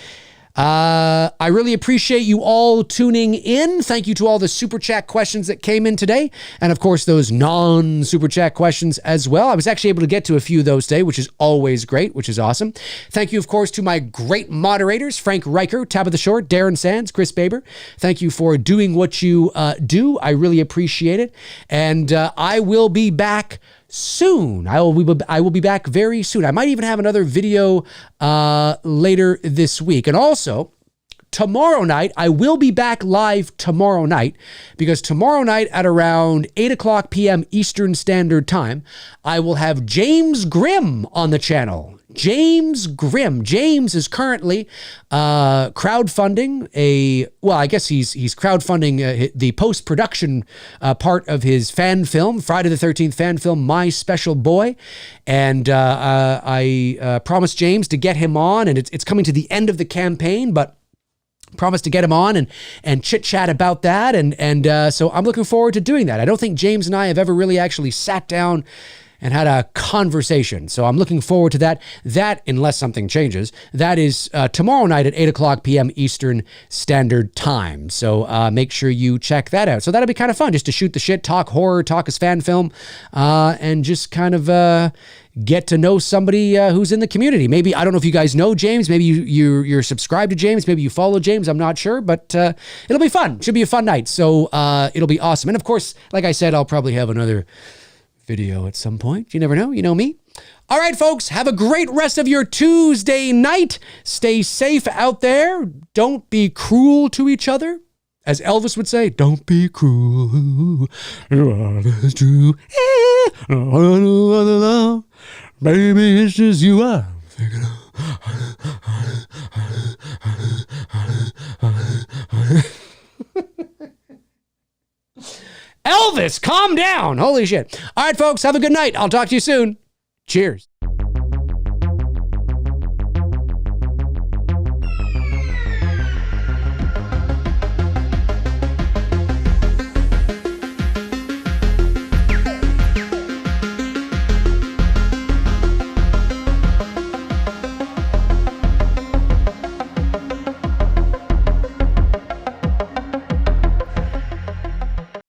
I really appreciate you all tuning in. Thank you to all the super chat questions that came in today. And of course, those non-super chat questions as well. I was actually able to get to a few of those today, which is always great, which is awesome. Thank you, of course, to my great moderators, Frank Riker, Tabitha Short, Darren Sands, Chris Baber. Thank you for doing what you do. I really appreciate it. And I will be back soon. I will be back very soon. I might even have another video later this week. And also, tomorrow night, I will be back live tomorrow night, because tomorrow night at around 8 o'clock p.m. Eastern Standard Time, I will have James Grimm on the channel. James Grimm. James is currently crowdfunding I guess he's crowdfunding the post-production part of his fan film, Friday the 13th fan film, My Special Boy. And I promised James to get him on, and it's coming to the end of the campaign, but promised to get him on and chit chat about that. And so I'm looking forward to doing that. I don't think James and I have ever really actually sat down and had a conversation. So I'm looking forward to that. That, unless something changes, that is tomorrow night at 8 o'clock p.m. Eastern Standard Time. So make sure you check that out. So that'll be kind of fun, just to shoot the shit, talk horror, talk his fan film, and just kind of get to know somebody who's in the community. Maybe, I don't know if you guys know James. Maybe you're subscribed to James. Maybe you follow James. I'm not sure, but it'll be fun. Should be a fun night. So it'll be awesome. And of course, like I said, I'll probably have another video at some point. You never know. You know me. All right, folks, have a great rest of your Tuesday night. Stay safe out there. Don't be cruel to each other. As Elvis would say, don't be cruel. It's true. Baby, it's just you I'm thinking of. Elvis, calm down. Holy shit. All right, folks, have a good night. I'll talk to you soon. Cheers.